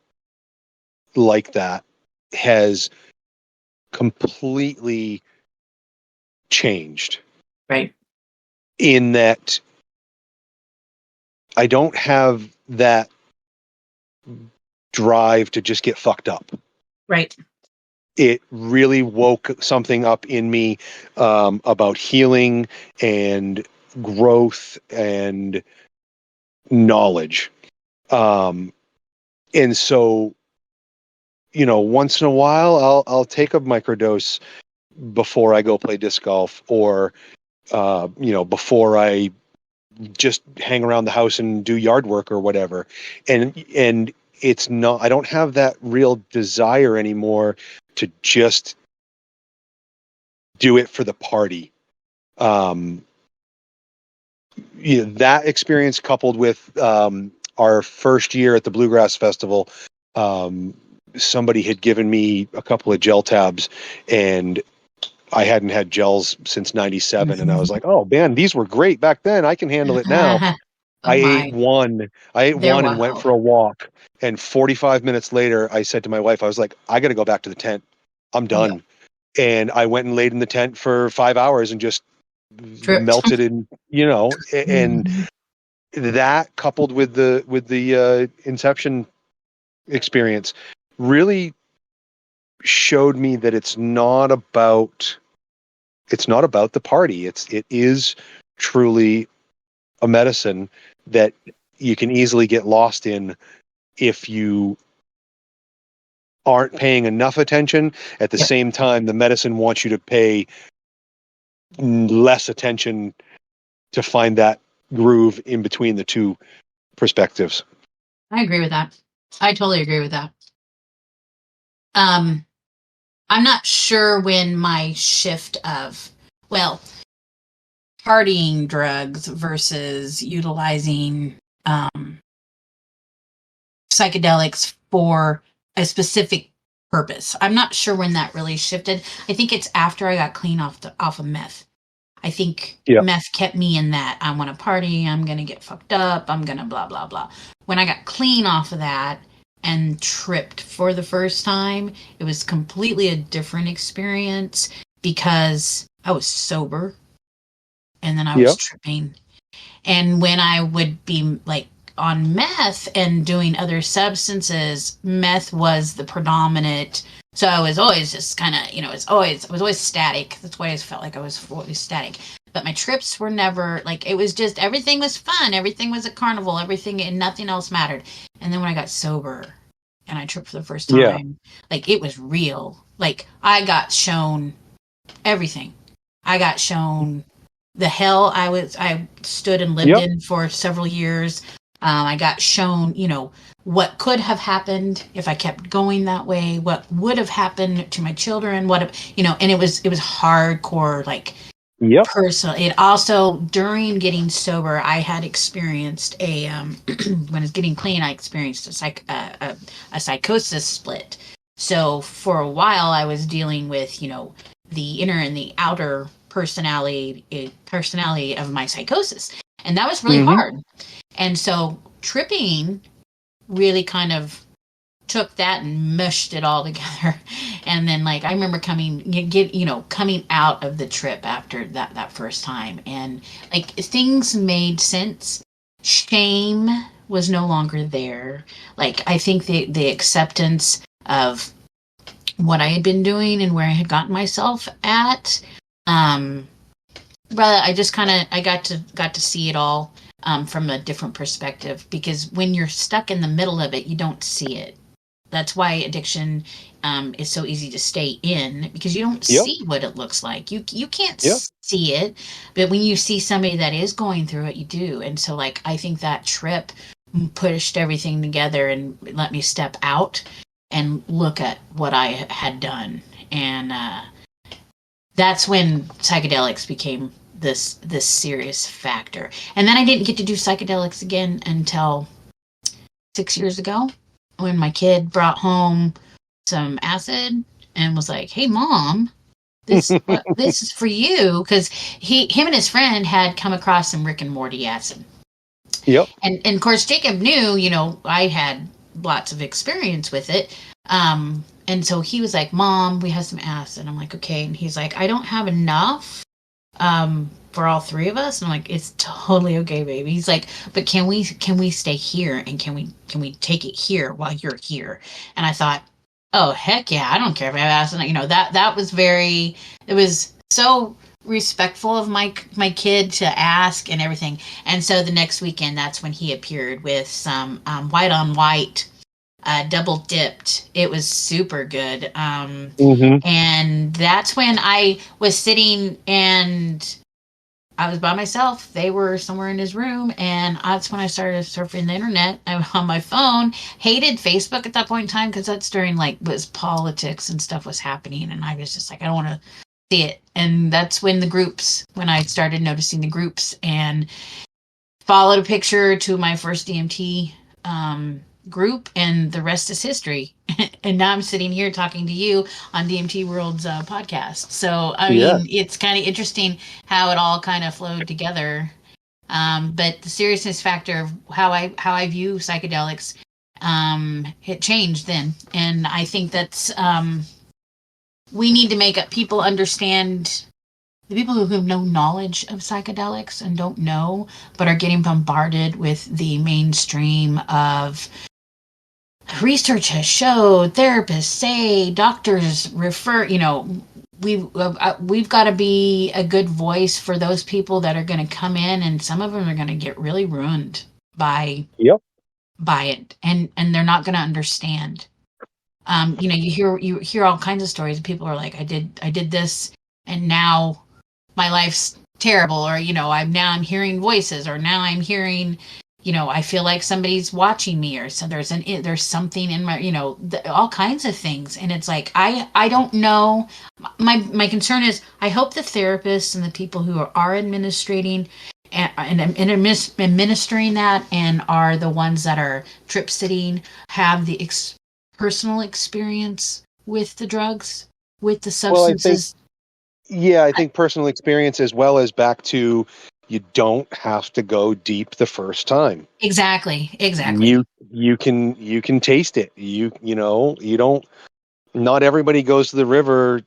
like that has completely changed. Right. In that I don't have that drive to just get fucked up. Right. It really woke something up in me about healing and growth and knowledge. And so, once in a while, I'll take a microdose before I go play disc golf, or before I just hang around the house and do yard work or whatever. And it's not, I don't have that real desire anymore to just do it for the party. That experience coupled with our first year at the Bluegrass Festival, somebody had given me a couple of gel tabs, and I hadn't had gels since 97. And I was like, oh man, these were great back then. I can handle it now. Oh I ate my. one They're and went wild. for a walk. And 45 minutes later, I said to my wife, I was like, I got to go back to the tent. I'm done. Yep. And I went and laid in the tent for 5 hours and just Tripped. melted in, and that coupled with the Inception experience really showed me that it's not about the party. It is truly a medicine that you can easily get lost in if you aren't paying enough attention. At the Yep. same time, the medicine wants you to pay less attention to find that groove in between the two perspectives. I agree with that. I totally agree with that. I'm not sure when my shift of, partying drugs versus utilizing psychedelics for a specific purpose. I'm not sure when that really shifted. I think it's after I got clean off of meth. I think meth kept me in that. I want to party. I'm going to get fucked up. I'm going to blah, blah, blah. When I got clean off of that and tripped for the first time, it was completely a different experience because I was sober and then I was tripping. And when I would be like on meth and doing other substances, meth was the predominant. So I was always just kind of, I was always static. That's why I felt like I was always static. But my trips were never like, it was just, everything was fun. Everything was a carnival, everything, and nothing else mattered. And then when I got sober and I tripped for the first time, like it was real. Like I got shown everything. I got shown the hell I stood and lived in for several years. I got shown, what could have happened if I kept going that way, what would have happened to my children, and it was hardcore, like Yep. personal. It also, during getting sober, I had experienced when I was getting clean, I experienced a psychosis split. So for a while, I was dealing with, the inner and the outer personality of my psychosis, and that was really Mm-hmm. hard. And so tripping really kind of took that and mushed it all together. And then, like, I remember coming out of the trip after that first time, and like things made sense. Shame was no longer there. Like, I think the acceptance of what I had been doing and where I had gotten myself at, um rather, I just kind of, I got to see it all, from a different perspective, because when you're stuck in the middle of it, you don't see it. That's why addiction, is so easy to stay in, because you don't Yep. see what it looks like. You can't Yep. see it, but when you see somebody that is going through it, you do. And so, like, I think that trip pushed everything together and let me step out and look at what I had done. And that's when psychedelics became this serious factor. And then I didn't get to do psychedelics again until 6 years ago, when my kid brought home some acid and was like, "Hey, mom, this is for you," because him and his friend had come across some Rick and Morty acid. Yep. And of course, Jacob knew, I had lots of experience with it. And so he was like, "Mom, we have some acid." I'm like, "Okay." And he's like, "I don't have enough, for all three of us." And I'm like, "It's totally okay, baby." He's like, "But can we stay here, and can we take it here while you're here?" And I thought, "Oh, heck yeah, I don't care if I have acid." That was it was so respectful of my kid to ask and everything. And so the next weekend, that's when he appeared with some, white on white, double dipped. It was super good. Mm-hmm. And that's when I was sitting, and I was by myself. They were somewhere in his room, and that's when I started surfing the internet. I was on my phone. Hated Facebook at that point in time, because that's during, like, was politics and stuff was happening, and I was just like, I don't want to see it. And that's when I started noticing the groups, and followed a picture to my first DMT, group, and the rest is history. And now I'm sitting here talking to you on DMT World's, podcast. So, I Yeah. mean, it's kind of interesting how it all kind of flowed together. But the seriousness factor of how I view psychedelics, it changed then, and I think that's, we need to make people understand, the people who have no knowledge of psychedelics and don't know, but are getting bombarded with the mainstream of research has showed, therapists say, doctors refer, we've got to be a good voice for those people that are going to come in, and some of them are going to get really ruined by Yep. by it, and they're not going to understand. You hear all kinds of stories. People are like, I did this, and now my life's terrible, or, I'm hearing voices, or now I'm hearing, I feel like somebody's watching me, or so there's something in my, all kinds of things. And it's like, I don't know. My concern is, I hope the therapists and the people who are administrating and administering that, and are the ones that are trip sitting, have the personal experience with the drugs, with the Well, I think, substances. yeah, I think personal experience, as well as back to, you don't have to go deep the first time. Exactly. You can taste it. You don't. Not everybody goes to the river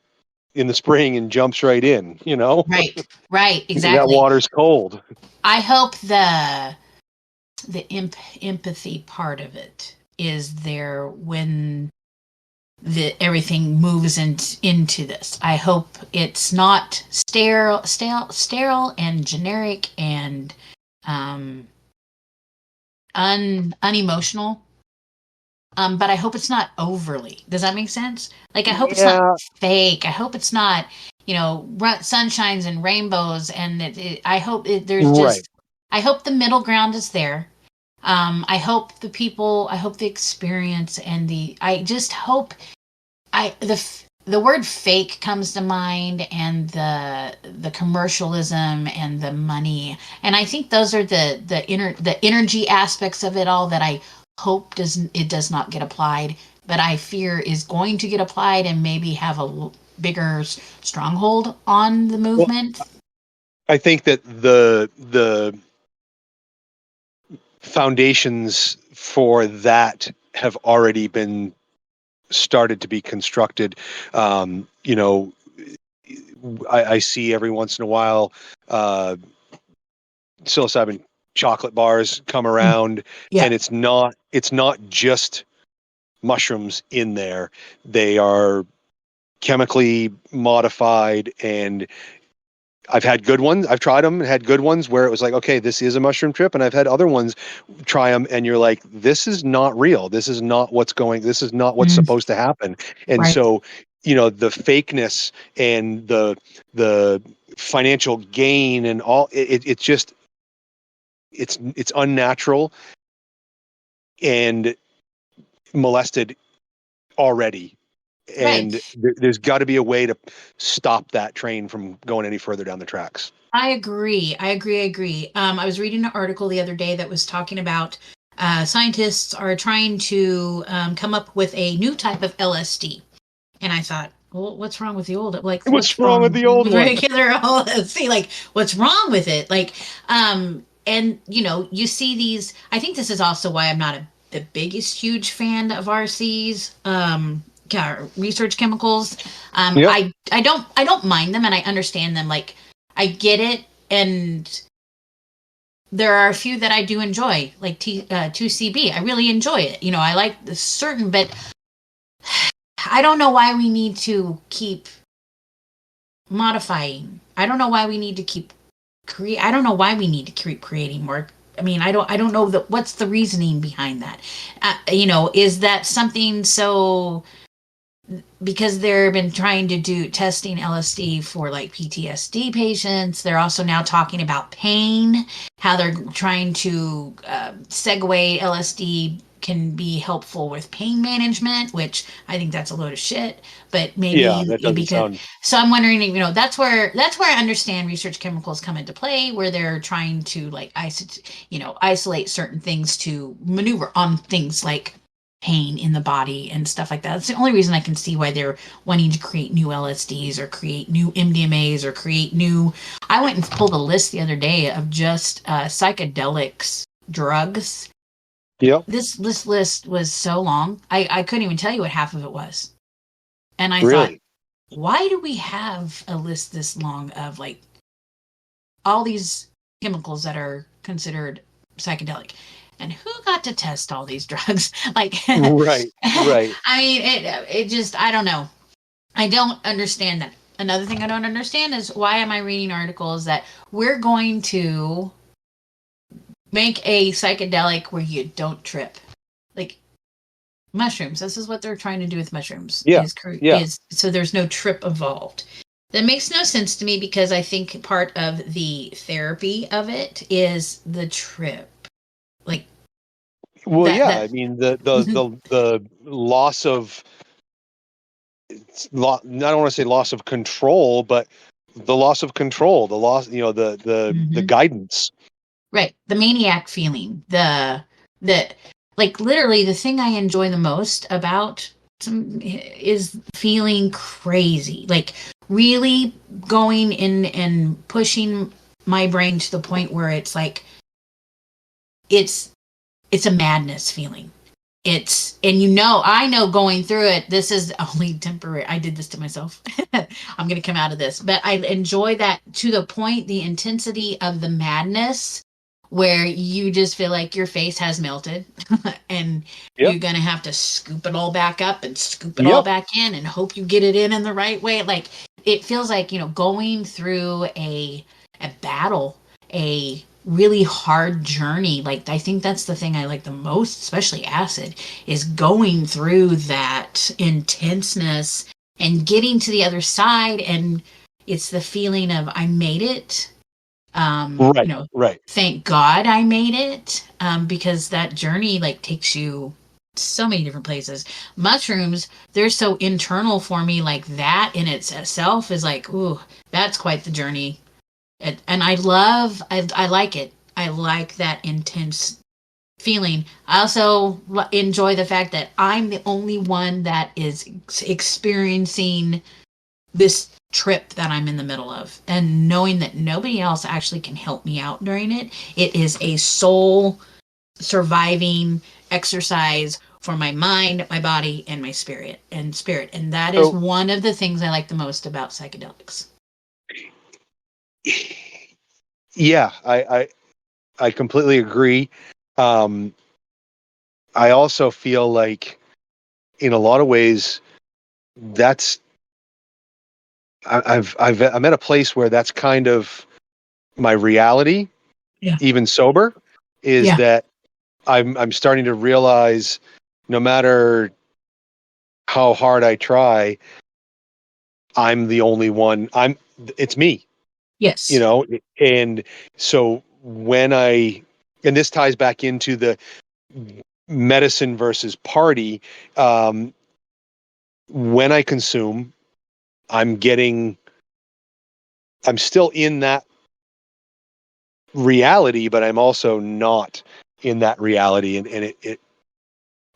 in the spring and jumps right in. Right, That exactly. water's cold. I hope the empathy part of it is there when the everything moves into this. I hope it's not sterile and generic, and, um, unemotional. But I hope it's not overly. Does that make sense? Like, I hope it's not Yeah. fake. I hope it's not, sunshines and rainbows. And I hope there's Right. just, I hope the middle ground is there. I hope the experience and I just hope the word fake comes to mind, and the commercialism and the money, and I think those are the energy aspects of it all that I hope does not get applied, but I fear is going to get applied and maybe have a bigger stronghold on the Well, movement. I think that the foundations for that have already been started to be constructed. You know, I see every once in a while psilocybin chocolate bars come Mm. around, Yeah. and it's not just mushrooms in there. They are chemically modified, and I've had good ones. I've tried them and had good ones where it was like, okay, this is a mushroom trip. And I've had other ones try them and you're like, this is not real. This is not this is not what's Mm, supposed to happen. And right. so, the fakeness and the financial gain and all, it's just, it's unnatural and molested already. Right. And there's got to be a way to stop that train from going any further down the tracks. I agree. I agree. I agree. I was reading an article the other day that was talking about scientists are trying to come up with a new type of LSD. And I thought, well, what's wrong with the old? Like, What's what's wrong with wrong the old with one? regular LSD? Like, what's wrong with it? Like, and you see these. I think this is also why I'm not the biggest huge fan of RCs. Research chemicals. Yep. I don't mind them, and I understand them. Like, I get it, and there are a few that I do enjoy, like 2CB. I really enjoy it. I like the certain, but I don't know why we need to keep modifying. I don't know why we need to keep create. I don't know why we need to keep creating more. I mean, I don't know what's the reasoning behind that. Is that something so because they've been trying to do testing LSD for like PTSD patients. They're also now talking about pain, how they're trying to segue LSD can be helpful with pain management, which I think that's a load of shit. But Yeah, maybe that doesn't because sound so I'm wondering, that's where I understand research chemicals come into play, where they're trying to like isolate certain things to maneuver on things like pain in the body and stuff like that. That's the only reason I can see why they're wanting to create new LSDs or create new MDMAs or create new. I went and pulled a list the other day of just psychedelics drugs. Yep. This list was so long, I couldn't even tell you what half of it was. And I thought, Really? why do we have a list this long of like all these chemicals that are considered psychedelic? And who got to test all these drugs? Like, Right. Right. I mean, it just, I don't know. I don't understand that. Another thing I don't understand is why am I reading articles that we're going to make a psychedelic where you don't trip? Like mushrooms. This is what they're trying to do with mushrooms Yeah. is Yeah. is so there's no trip involved. That makes no sense to me because I think part of the therapy of it is the trip. Like Well, that yeah. that I mean, the loss of I don't want to say loss of control, but the loss of control, the loss, the Mhm. guidance. Right. The maniac feeling. The like literally the thing I enjoy the most about some is feeling crazy. Like really going in and pushing my brain to the point where it's like it's it's a madness feeling. And I know going through it, this is only temporary. I did this to myself. I'm going to come out of this, but I enjoy that to the point, the intensity of the madness where you just feel like your face has melted and Yep. you're going to have to scoop it all back up and scoop it all Yep. back in and hope you get it in the right way. Like it feels like, going through a battle, a really hard journey. Like I think that's the thing I like the most, especially acid, is going through that intenseness and getting to the other side, and it's the feeling of I made it You Right, know, right. thank God I made it, because that journey like takes you so many different places. Mushrooms, they're so internal for me, like that in itself is like, ooh, that's quite the journey. And I like it. I like that intense feeling. I also enjoy the fact that I'm the only one that is experiencing this trip that I'm in the middle of, and knowing that nobody else actually can help me out during it. It is a soul surviving exercise for my mind, my body, and my spirit. And that is So one of the things I like the most about psychedelics. yeah, I completely agree. Um, I also feel like in a lot of ways that's I'm at a place where that's kind of my reality, Yeah. even sober, is Yeah. that I'm starting to realize no matter how hard I try, I'm the only one. It's me, Yes. and so when and this ties back into the medicine versus party, um, when I consume, I'm getting, I'm still in that reality, but I'm also not in that reality. And it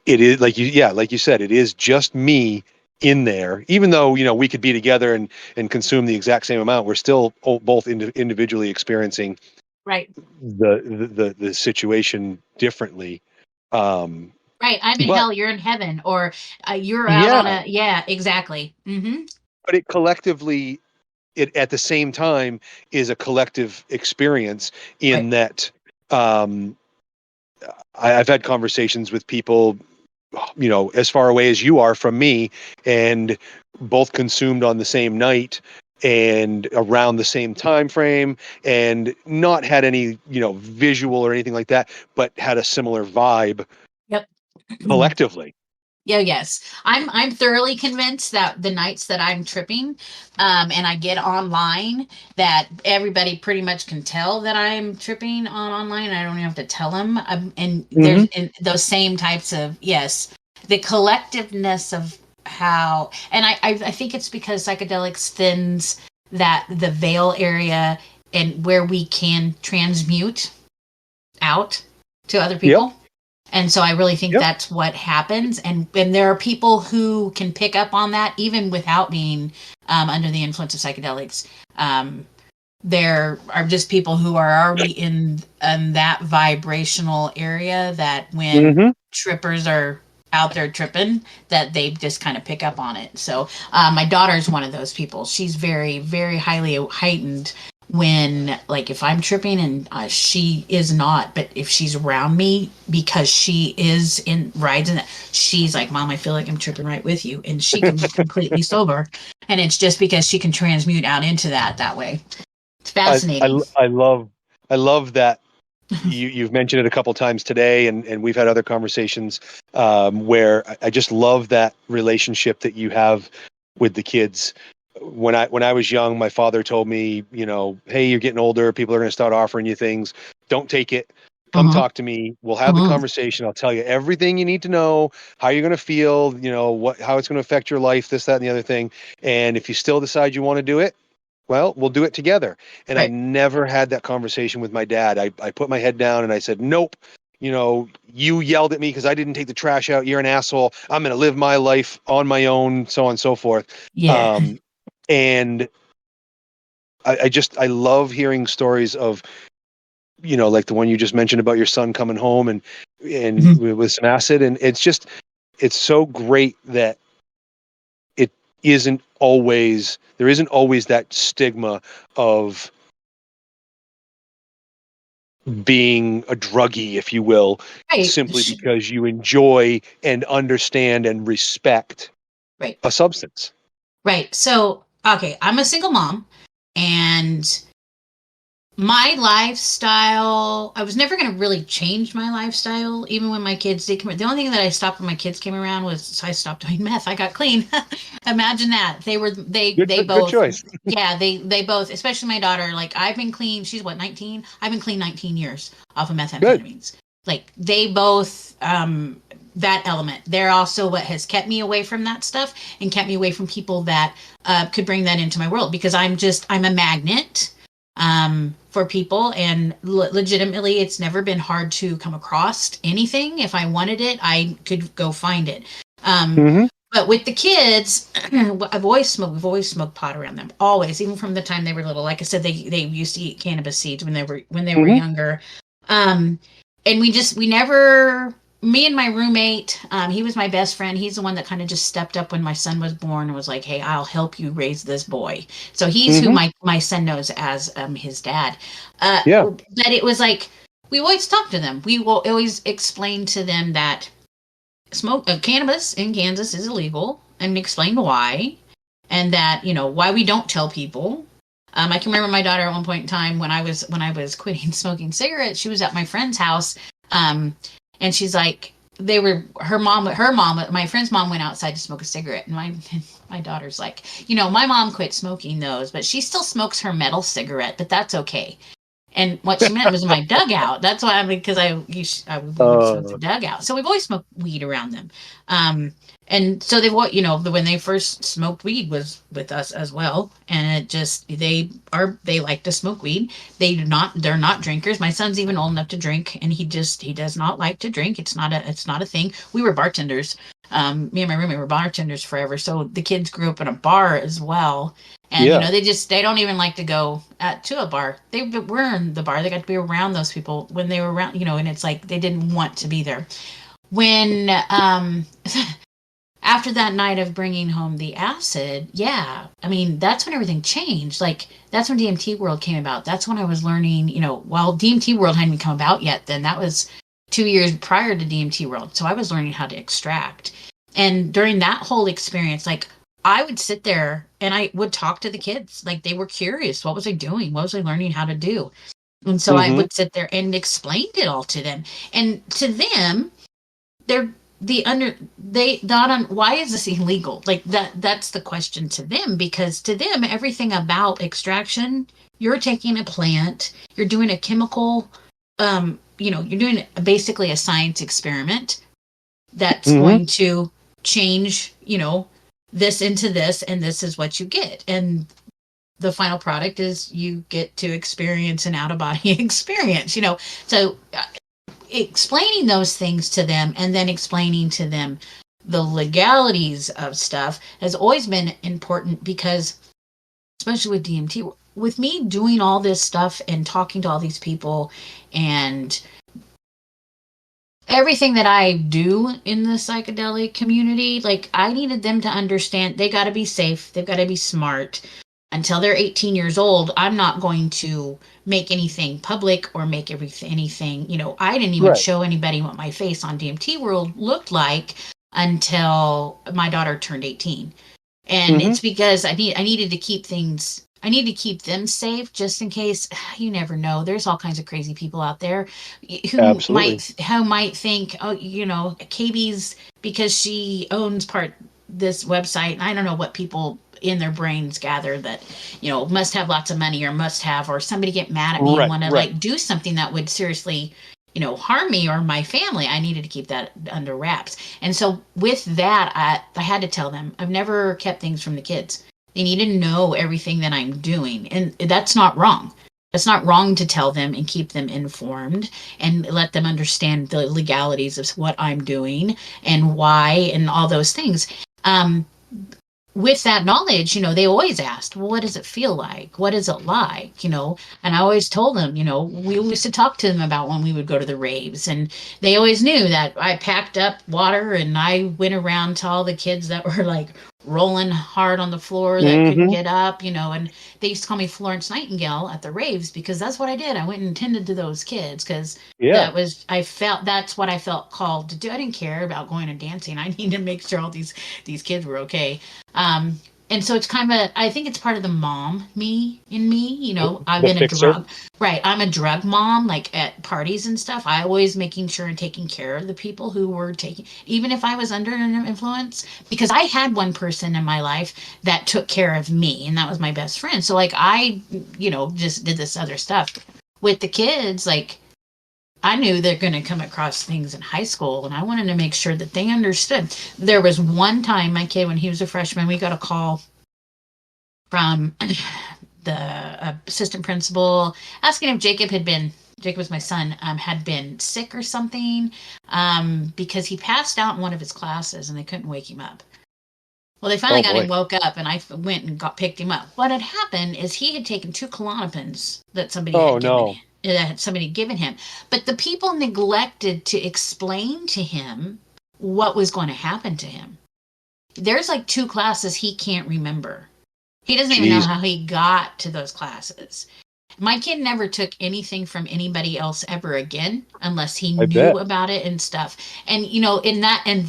is like like you said, it is just me in there, even though, we could be together and consume the exact same amount. We're still both individually experiencing Right. the situation differently. Um, Right. I'm in but hell, you're in heaven, or you're out on yeah, a, yeah, exactly. Mm-hmm. but it collectively, it at the same time is a collective experience Right. in that, um, I've had conversations with people, as far away as you are from me, and both consumed on the same night and around the same time frame, and not had any, visual or anything like that, but had a similar vibe Yep. collectively. Yeah, yes. I'm thoroughly convinced that the nights that I'm tripping, and I get online, that everybody pretty much can tell that I'm tripping on online. I don't even have to tell them. And there's Hmm. in those same types of, yes, the collectiveness of how, and I think it's because psychedelics thins that the veil area, and where we can transmute out to other Yep. people. And so I really think Yep. that's what happens. And there are people who can pick up on that even without being under the influence of psychedelics. Um, there are just people who are already in that vibrational area, that when Hmm. trippers are out there tripping, that they just kind of pick up on it. So my daughter's one of those people. She's very, very highly heightened when, like, if I'm tripping and she is not, but if she's around me, because she is in rides and that, she's like, Mom, I feel like I'm tripping right with you, and she can be completely sober, and it's just because she can transmute out into that way. It's I, fascinating. I, I love I love that you've mentioned it a couple times today, and we've had other conversations, where I just love that relationship that you have with the kids. When I was young, my father told me, hey, you're getting older. People are going to start offering you things. Don't take it. Come Uh-huh. talk to me. We'll have the Uh-huh. conversation. I'll tell you everything you need to know, how you're going to feel, how it's going to affect your life, this, that, and the other thing. And if you still decide you want to do it, well, we'll do it together. And I Right. never had that conversation with my dad. I put my head down and I said, nope. You yelled at me because I didn't take the trash out. You're an asshole. I'm going to live my life on my own, so on and so forth. Yeah. Um, and I love hearing stories of, like the one you just mentioned about your son coming home and Mhm. with some acid. And it's so great that it there isn't always that stigma of being a druggie, if you will, Right. simply because you enjoy and understand and respect Right. a substance. Right. So, okay, I'm a single mom, and My lifestyle, I was never going to really change my lifestyle, even when my kids did come. The only thing that I stopped when my kids came around was I stopped doing meth. I got clean. Imagine that. They Good both, choice. yeah, they both, especially my daughter. Like I've been clean. She's what, 19? I've been clean 19 years off of Good. methamphetamines. Like they both, that element. They're also what has kept me away from that stuff and kept me away from people that could bring that into my world because I'm a magnet for people, and legitimately it's never been hard to come across anything. If I wanted it, I could go find it. um, Hmm. but with the kids, we've always smoked pot around them, always, even from the time they were little. Like I said, they used to eat cannabis seeds when they were Hmm. younger. um, and we never, me and my roommate, he was my best friend. He's the one that kind of just stepped up when my son was born and was like, hey, I'll help you raise this boy. So he's who Hmm. my son knows as his dad. Yeah. But it was like, we always talk to them. We will always explain to them that cannabis in Kansas is illegal, and explain why, and that, why we don't tell people. I can remember my daughter at one point in time when I was quitting smoking cigarettes. She was at my friend's house, and she's like, my friend's mom went outside to smoke a cigarette, and my daughter's like, my mom quit smoking those, but she still smokes her metal cigarette, but that's okay. And what she meant was my dugout. That's why because we would smoke the Uh, dugout. So we've always smoked weed around them. Um, and so when they first smoked weed was with us as well. And it just, they like to smoke weed. They're not drinkers. My son's even old enough to drink, and he does not like to drink. It's not a thing. We were bartenders. Me and my roommate were bartenders forever. So the kids grew up in a bar as well. And yeah. they don't even like to go to a bar. They were in the bar. They got to be around those people when they were around, and it's like they didn't want to be there. When after that night of bringing home the acid, yeah, I mean that's when everything changed. Like that's when DMT World came about. That's when I was learning. While DMT World hadn't come about yet, then that was 2 years prior to DMT World. So I was learning how to extract. And during that whole experience, like I would sit there and I would talk to the kids. Like they were curious. What was I doing? What was I learning how to do? And so I Hmm. would sit there and explained it all to them. And to them, they're they thought on why is this illegal? Like that's the question to them, because to them everything about extraction, you're taking a plant, you're doing a chemical, you're doing basically a science experiment that's Hmm. going to change, this into this, and this is what you get. And the final product is you get to experience an out of body experience. So explaining those things to them and then explaining to them the legalities of stuff has always been important because, especially with DMT, with me doing all this stuff and talking to all these people and everything that I do in the psychedelic community, like I needed them to understand they got to be safe, they've got to be smart. Until they're 18 years old, I'm not going to make anything public or make anything. I didn't even Right. show anybody what my face on DMT World looked like until my daughter turned 18. And Hmm. it's because I need to keep them safe just in case. You never know, there's all kinds of crazy people out there Absolutely. who might think, oh, KB's, because she owns this website, and I don't know what people in their brains gather that must have lots of money, or must have, or somebody get mad at me and Right. want to Right. like do something that would seriously harm me or my family. I needed to keep that under wraps. And so with that, I had to tell them I've never kept things from the kids. They need to know everything that I'm doing. And that's not wrong. It's not wrong to tell them and keep them informed and let them understand the legalities of what I'm doing and why and all those things. Um, with that knowledge, they always asked, well, what does it feel like? What is it like? And I always told them, we used to talk to them about when we would go to the raves. And they always knew that I packed up water and I went around to all the kids that were like rolling hard on the floor that couldn't Hmm. get up, and they used to call me Florence Nightingale at the raves because that's what I did. I went and tended to those kids because Yeah. that's what I felt called to do. I didn't care about going and dancing. I needed to make sure all these kids were okay. um, And so it's kind of I think it's part of the mom me in me, I've The been a fixer. drug, right. I'm a drug mom, like at parties and stuff. I always making sure and taking care of the people who were taking, even if I was under an influence, because I had one person in my life that took care of me, and that was my best friend. So like just did this other stuff with the kids, like I knew they're going to come across things in high school, and I wanted to make sure that they understood. There was one time my kid, when he was a freshman, we got a call from the assistant principal asking if Jacob was my son, had been sick or something, because he passed out in one of his classes and they couldn't wake him up. Well, they finally Oh got him boy. woke up, and I went and picked him up. What had happened is he had taken 2 Klonopins that Oh no. somebody had given him, but the people neglected to explain to him what was going to happen to him. There's like 2 classes he can't remember. He doesn't even know Jeez. how he got to those classes. My kid never took anything from anybody else ever again unless he I knew bet. about it and stuff. And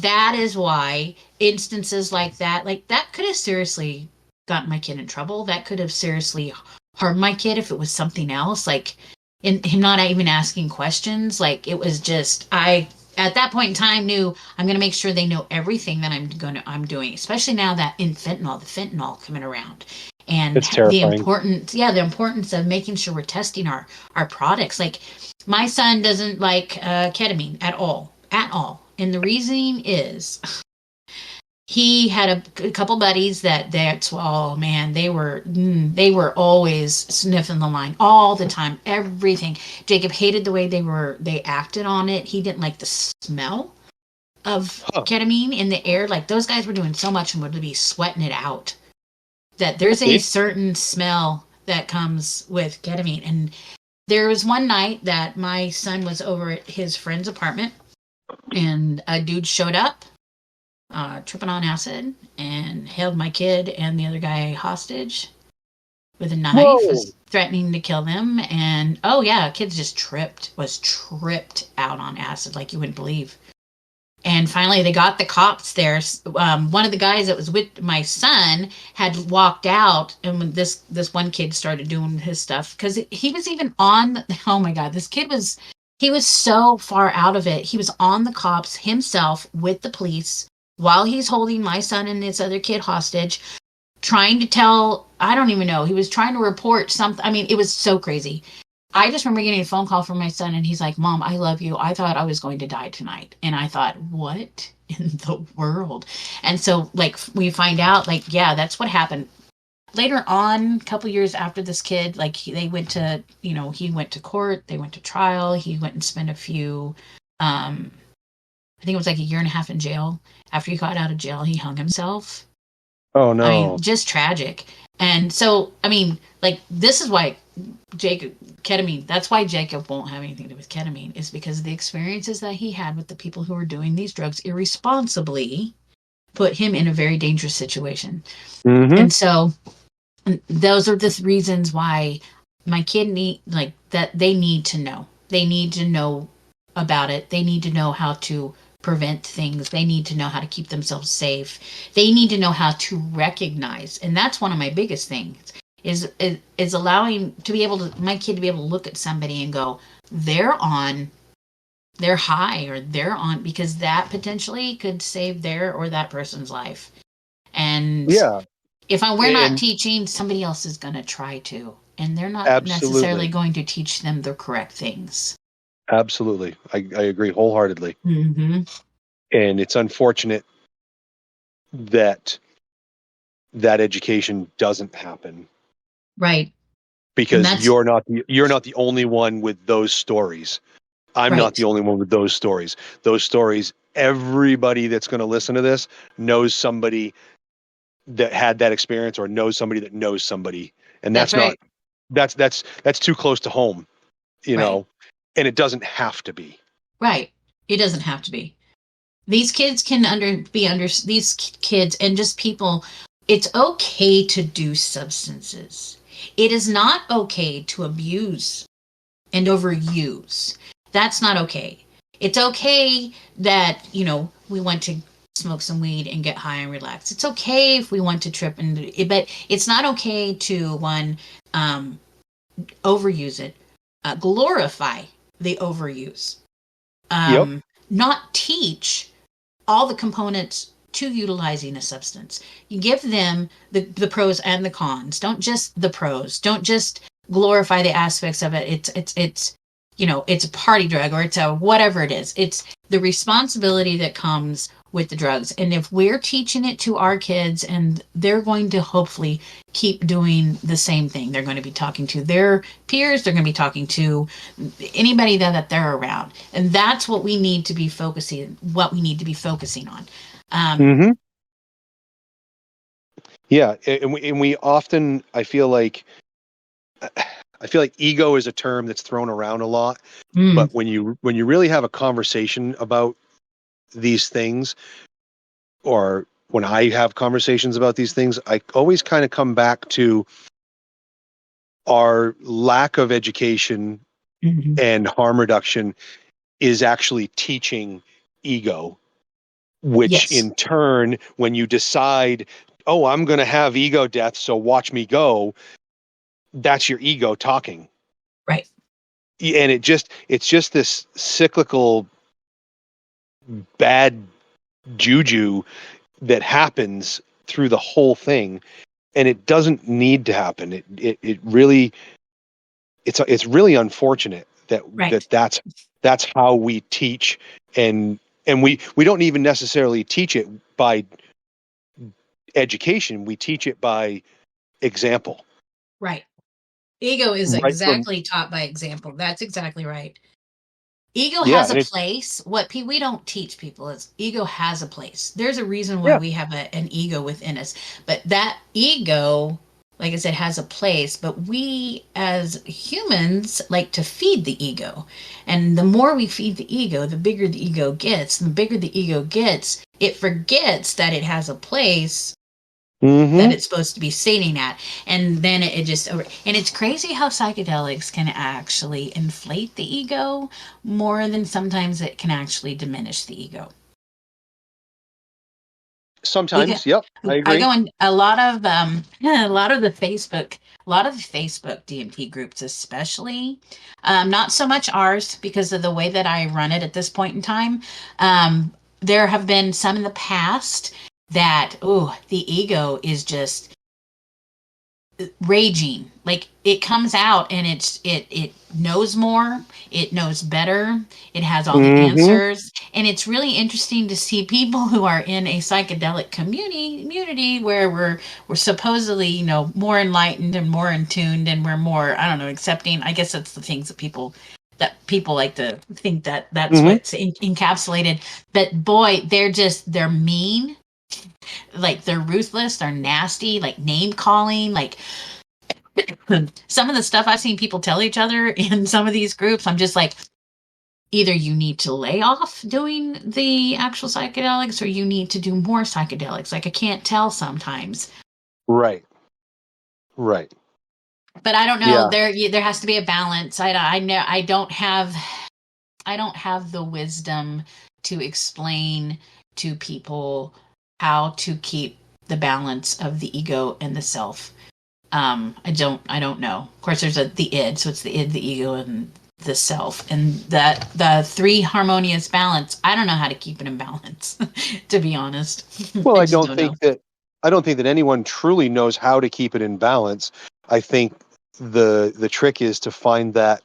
that is why instances like that could have seriously gotten my kid in trouble. That could have seriously harmed my kid if it was something else, like in him not even asking questions. Like it was just I at that point in time knew I'm going to make sure they know everything that I'm doing, especially now that the fentanyl coming around, and It's terrifying. the importance of making sure we're testing our products. Like my son doesn't like ketamine at all, and the reasoning is he had a couple buddies that's oh man, they were always sniffing the line all the time, everything. Jacob hated the way they acted on it. He didn't like the smell of Huh. ketamine in the air. Like those guys were doing so much and would be sweating it out, that there's a See? certain smell that comes with ketamine. And there was one night that my son was over at his friend's apartment, and a dude showed up, tripping on acid, and held my kid and the other guy hostage with a knife, Whoa. was threatening to kill them. And oh yeah, kids just was tripped out on acid like you wouldn't believe. And finally they got the cops there. One of the guys that was with my son had walked out, and when this one kid started doing his stuff, because he was even on oh my god, this kid was he was so far out of it. He was on the cops himself with the police while he's holding my son and this other kid hostage, trying to tell, I don't even know, he was trying to report something. I mean, it was so crazy. I just remember getting a phone call from my son, and he's like, Mom, I love you. I thought I was going to die tonight. And I thought, what in the world? And so, like, we find out, like, yeah, that's what happened. Later on, a couple years after this kid, like, they went to, he went to court, they went to trial, he went and spent a few, I think it was like a year and a half in jail. After he got out of jail, he hung himself. Oh I mean, no. just tragic. And so, I mean, like, this is why that's why Jacob won't have anything to do with ketamine, is because of the experiences that he had with the people who were doing these drugs irresponsibly put him in a very dangerous situation. Mm-hmm. And so, those are the reasons why my kid they need to know. They need to know about it. They need to know how to prevent things. They need to know how to keep themselves safe. They need to know how to recognize. And that's one of my biggest things is allowing my kid to be able to look at somebody and go, they're high, or they're on, because that potentially could save their or that person's life. And Yeah. if we're not And teaching, somebody else is going to try to, and they're not necessarily absolutely. going to teach them the correct things. Absolutely. I agree wholeheartedly. Mm-hmm. And it's unfortunate that that education doesn't happen, Right. And because that's you're not the only one with those stories. I'm not right. the only one with those stories. Those stories, everybody that's going to listen to this knows somebody that had that experience, or knows somebody that knows somebody. And That's that's not right. that's too close to home, Right. and it doesn't have to be. Right. It doesn't have to be. These kids can these kids and just people. It's okay to do substances. It is not okay to abuse and overuse. That's not okay. It's okay that, we went to smoke some weed and get high and relax. It's okay if we want to trip, but it's not okay to um, overuse it, glorify the overuse, Yep. um, not teach all the components to utilizing a substance. You give them the pros and the cons. Don't just the pros. Don't just glorify the aspects of it. It's it's a party drug, or it's a whatever it is. It's the responsibility that comes with the drugs. And if we're teaching it to our kids, and they're going to hopefully keep doing the same thing, they're going to be talking to their peers, they're going to be talking to anybody that they're around. And that's what we need to be focusing on. Mm-hmm. Yeah, and we often, I feel like ego is a term that's thrown around a lot, Mm, but when you really have a conversation about these things, or when I have conversations about these things, I always kind of come back to our lack of education mhm. and harm reduction is actually teaching ego, which Yes, in turn, when you decide, oh, I'm going to have ego death, so watch me go, that's your ego talking. right, And it's just this cyclical bad juju that happens through the whole thing, and it doesn't need to happen. It really, it's really unfortunate that right, that's how we teach, and we don't even necessarily teach it by education. We teach it by example. right. Ego is Right from exactly taught by example. That's exactly right. Ego Yeah, has a and it's place. We don't teach people is ego has a place. There's a reason why yeah. we have an ego within us, but that ego, like I said, has a place. But we as humans like to feed the ego, and the more we feed the ego, the bigger the ego gets. And the bigger the ego gets, it forgets that it has a place that Mm-hmm. it's supposed to be sitting at. And then it just, and it's crazy how psychedelics can actually inflate the ego more than sometimes it can actually diminish the ego. Because Sometimes, yep, I I agree. go in a lot of a lot of the Facebook DMT groups, especially, not so much ours because of the way that I run it at this point in time. There have been some in the past that, oh, the ego is just raging. Like it comes out and it knows more, it knows better, it has all the Mm-hmm. answers. And it's really interesting to see people who are in a psychedelic community where we're supposedly, more enlightened and more in tuned, and we're more, I don't know, accepting. I guess that's the things that people like to think that that's Mm-hmm. what's encapsulated. But boy, they're mean, like they're ruthless, they're nasty, like name calling, like some of the stuff I've seen people tell each other in some of these groups. I'm just like, either you need to lay off doing the actual psychedelics, or you need to do more psychedelics. Like I can't tell sometimes. Right. Right. But I don't know. Yeah. There has to be a balance. I know I don't have the wisdom to explain to people how to keep the balance of the ego and the self. I don't know. Of course, there's the id, so it's the id, the ego, and the self, and that the three harmonious balance. I don't know how to keep it in balance, to be honest. Well, I just don't know. I don't think that anyone truly knows how to keep it in balance. I think the trick is to find that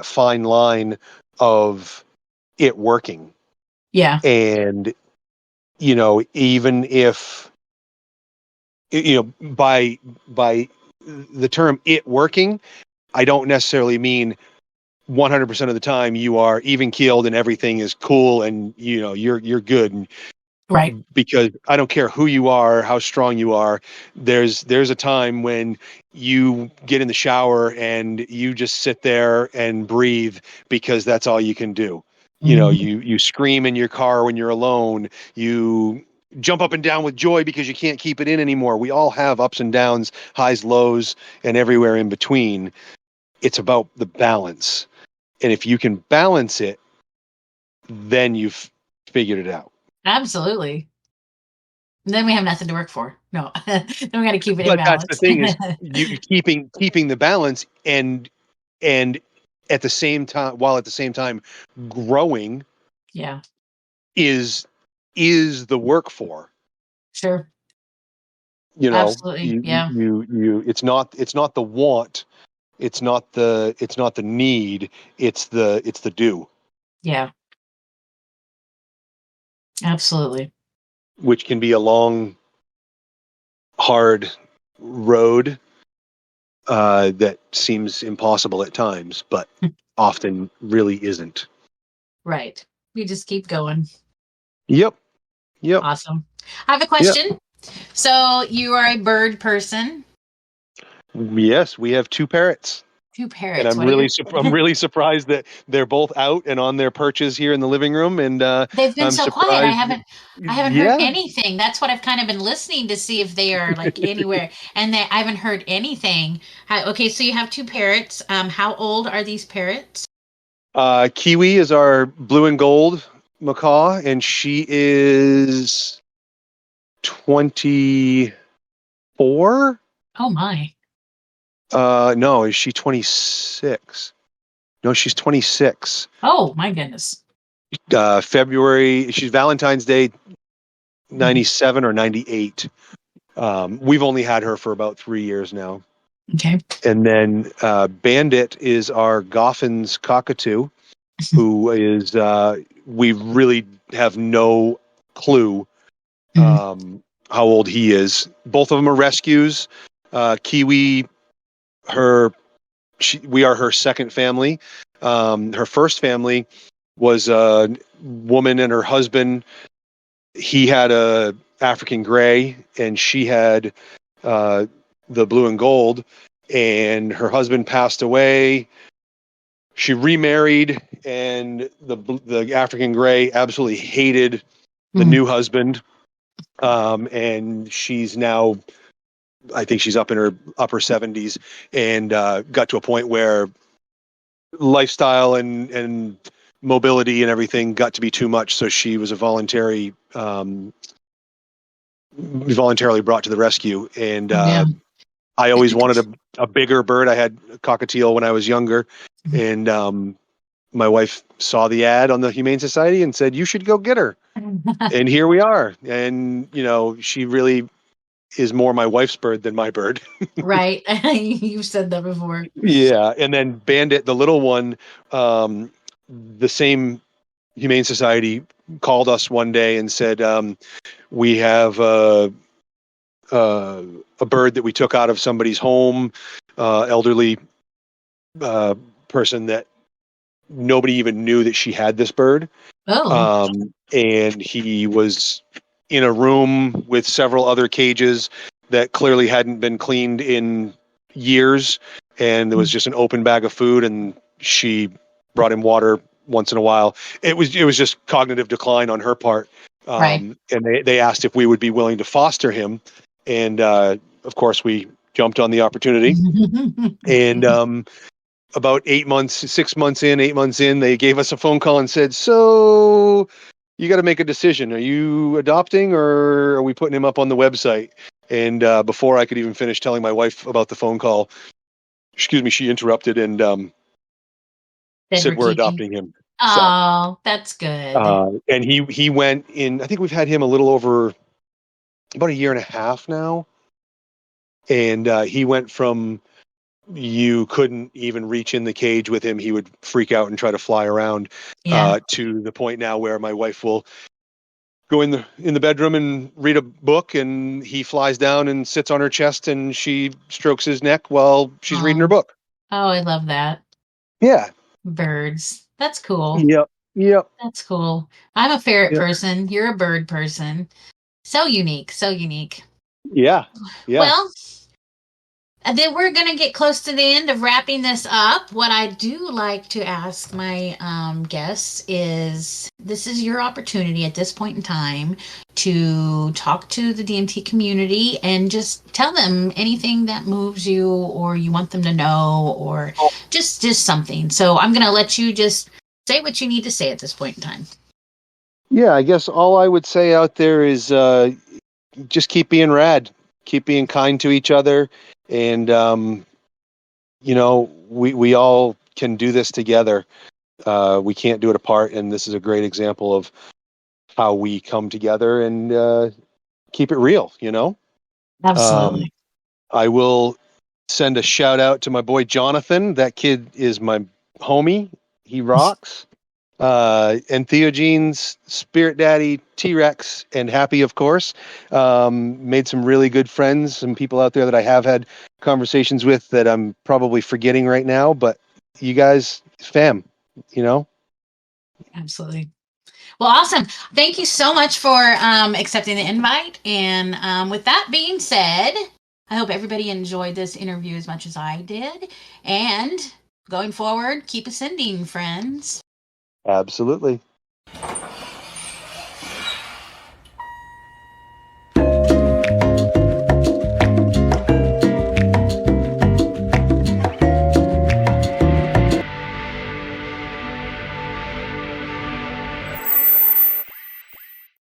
fine line of it working. Yeah. And even if by the term it working, I don't necessarily mean 100% of the time you are even keeled and everything is cool and you're good, Right. because I don't care who you are, how strong you are. There's a time when you get in the shower and you just sit there and breathe because that's all you can do. Mhm. You scream in your car when you're alone. You jump up and down with joy because you can't keep it in anymore. We all have ups and downs, highs, lows, and everywhere in between. It's about the balance. And if you can balance it, then you've figured it out. Absolutely. Then we have nothing to work for. No, then we got to keep it in But that's the balance. thing is you keeping the balance and at the same time, while at the same time growing Yeah, is is the work for. sure. You know, Absolutely. Yeah. it's not the want, it's not the need, it's the do, Yeah. Absolutely. which can be a long, hard road that seems impossible at times, but often really isn't. Right. We just keep going. Yep. Yep. Awesome. I have a Yep. question. So you are a bird person. Yes, we have two parrots. Two And parrots. I'm What are your? I'm really surprised that they're both out and on their perches here in the living room. And They've been I'm so quiet. surprised. I haven't heard Yeah. anything. That's what I've kind of been listening to see if they are like anywhere, and I haven't heard anything. Okay, so you have two parrots. How old are these parrots? Kiwi is our blue and gold macaw, and she is 24. Oh my. No, is she 26? No, she's 26. Oh my goodness. February. She's Valentine's Day 97 or 98. We've only had her for about 3 years now. Okay. And then Bandit is our Goffin's cockatoo, who is we really have no clue how old he is. Both of them are rescues. Kiwi, we are her second family. Her first family was a woman and her husband. He had a African gray, and she had the blue and gold. And her husband passed away. She remarried, and the African gray absolutely hated the new husband. And she's now, I think she's up in her upper 70s, and got to a point where lifestyle and mobility and everything got to be too much. So she was voluntarily brought to the rescue. And Yeah. I always wanted a bigger bird. I had a cockatiel when I was younger, and my wife saw the ad on the Humane Society and said, "You should go get her." And here we are. And she really is more my wife's bird than my bird. Right. You've said that before. Yeah. And then Bandit, the little one, the same Humane Society called us one day and said, we have a bird that we took out of somebody's home, elderly person that nobody even knew that she had this bird. Oh. And he was in a room with several other cages that clearly hadn't been cleaned in years. And there was just an open bag of food, and she brought him water once in a while. It was just cognitive decline on her part. Right. And they asked if we would be willing to foster him. And of course, we jumped on the opportunity. And about 8 months, 8 months in, they gave us a phone call and said, "So you got to make a decision. Are you adopting, or are we putting him up on the website?" And before I could even finish telling my wife about the phone call, she interrupted and said, "We're adopting him." Oh, that's good. And he went in. I think we've had him a little over about a year and a half now. And he went from, you couldn't even reach in the cage with him, he would freak out and try to fly around, to the point now where my wife will go in the bedroom and read a book, and he flies down and sits on her chest, and she strokes his neck while she's reading her book. Oh, I love that. Yeah. Birds. That's cool. Yep. That's cool. I'm a ferret person. You're a bird person. So unique. So unique. Yeah. Well, then we're going to get close to the end of wrapping this up. What I do like to ask my guests is, this is your opportunity at this point in time to talk to the DMT community and just tell them anything that moves you or you want them to know, or just something. So I'm going to let you just say what you need to say at this point in time. Yeah, I guess all I would say out there is just keep being rad, keep being kind to each other, and we all can do this together. We can't do it apart, and this is a great example of how we come together and keep it real. Absolutely. I will send a shout out to my boy Jonathan. That kid is my homie. He rocks. And Theogene's Spirit Daddy, T-Rex, and Happy, of course. Made some really good friends, some people out there that I have had conversations with that I'm probably forgetting right now, but you guys, fam, Absolutely. Well, awesome. Thank you so much for accepting the invite. And with that being said, I hope everybody enjoyed this interview as much as I did. And going forward, keep ascending, friends. Absolutely.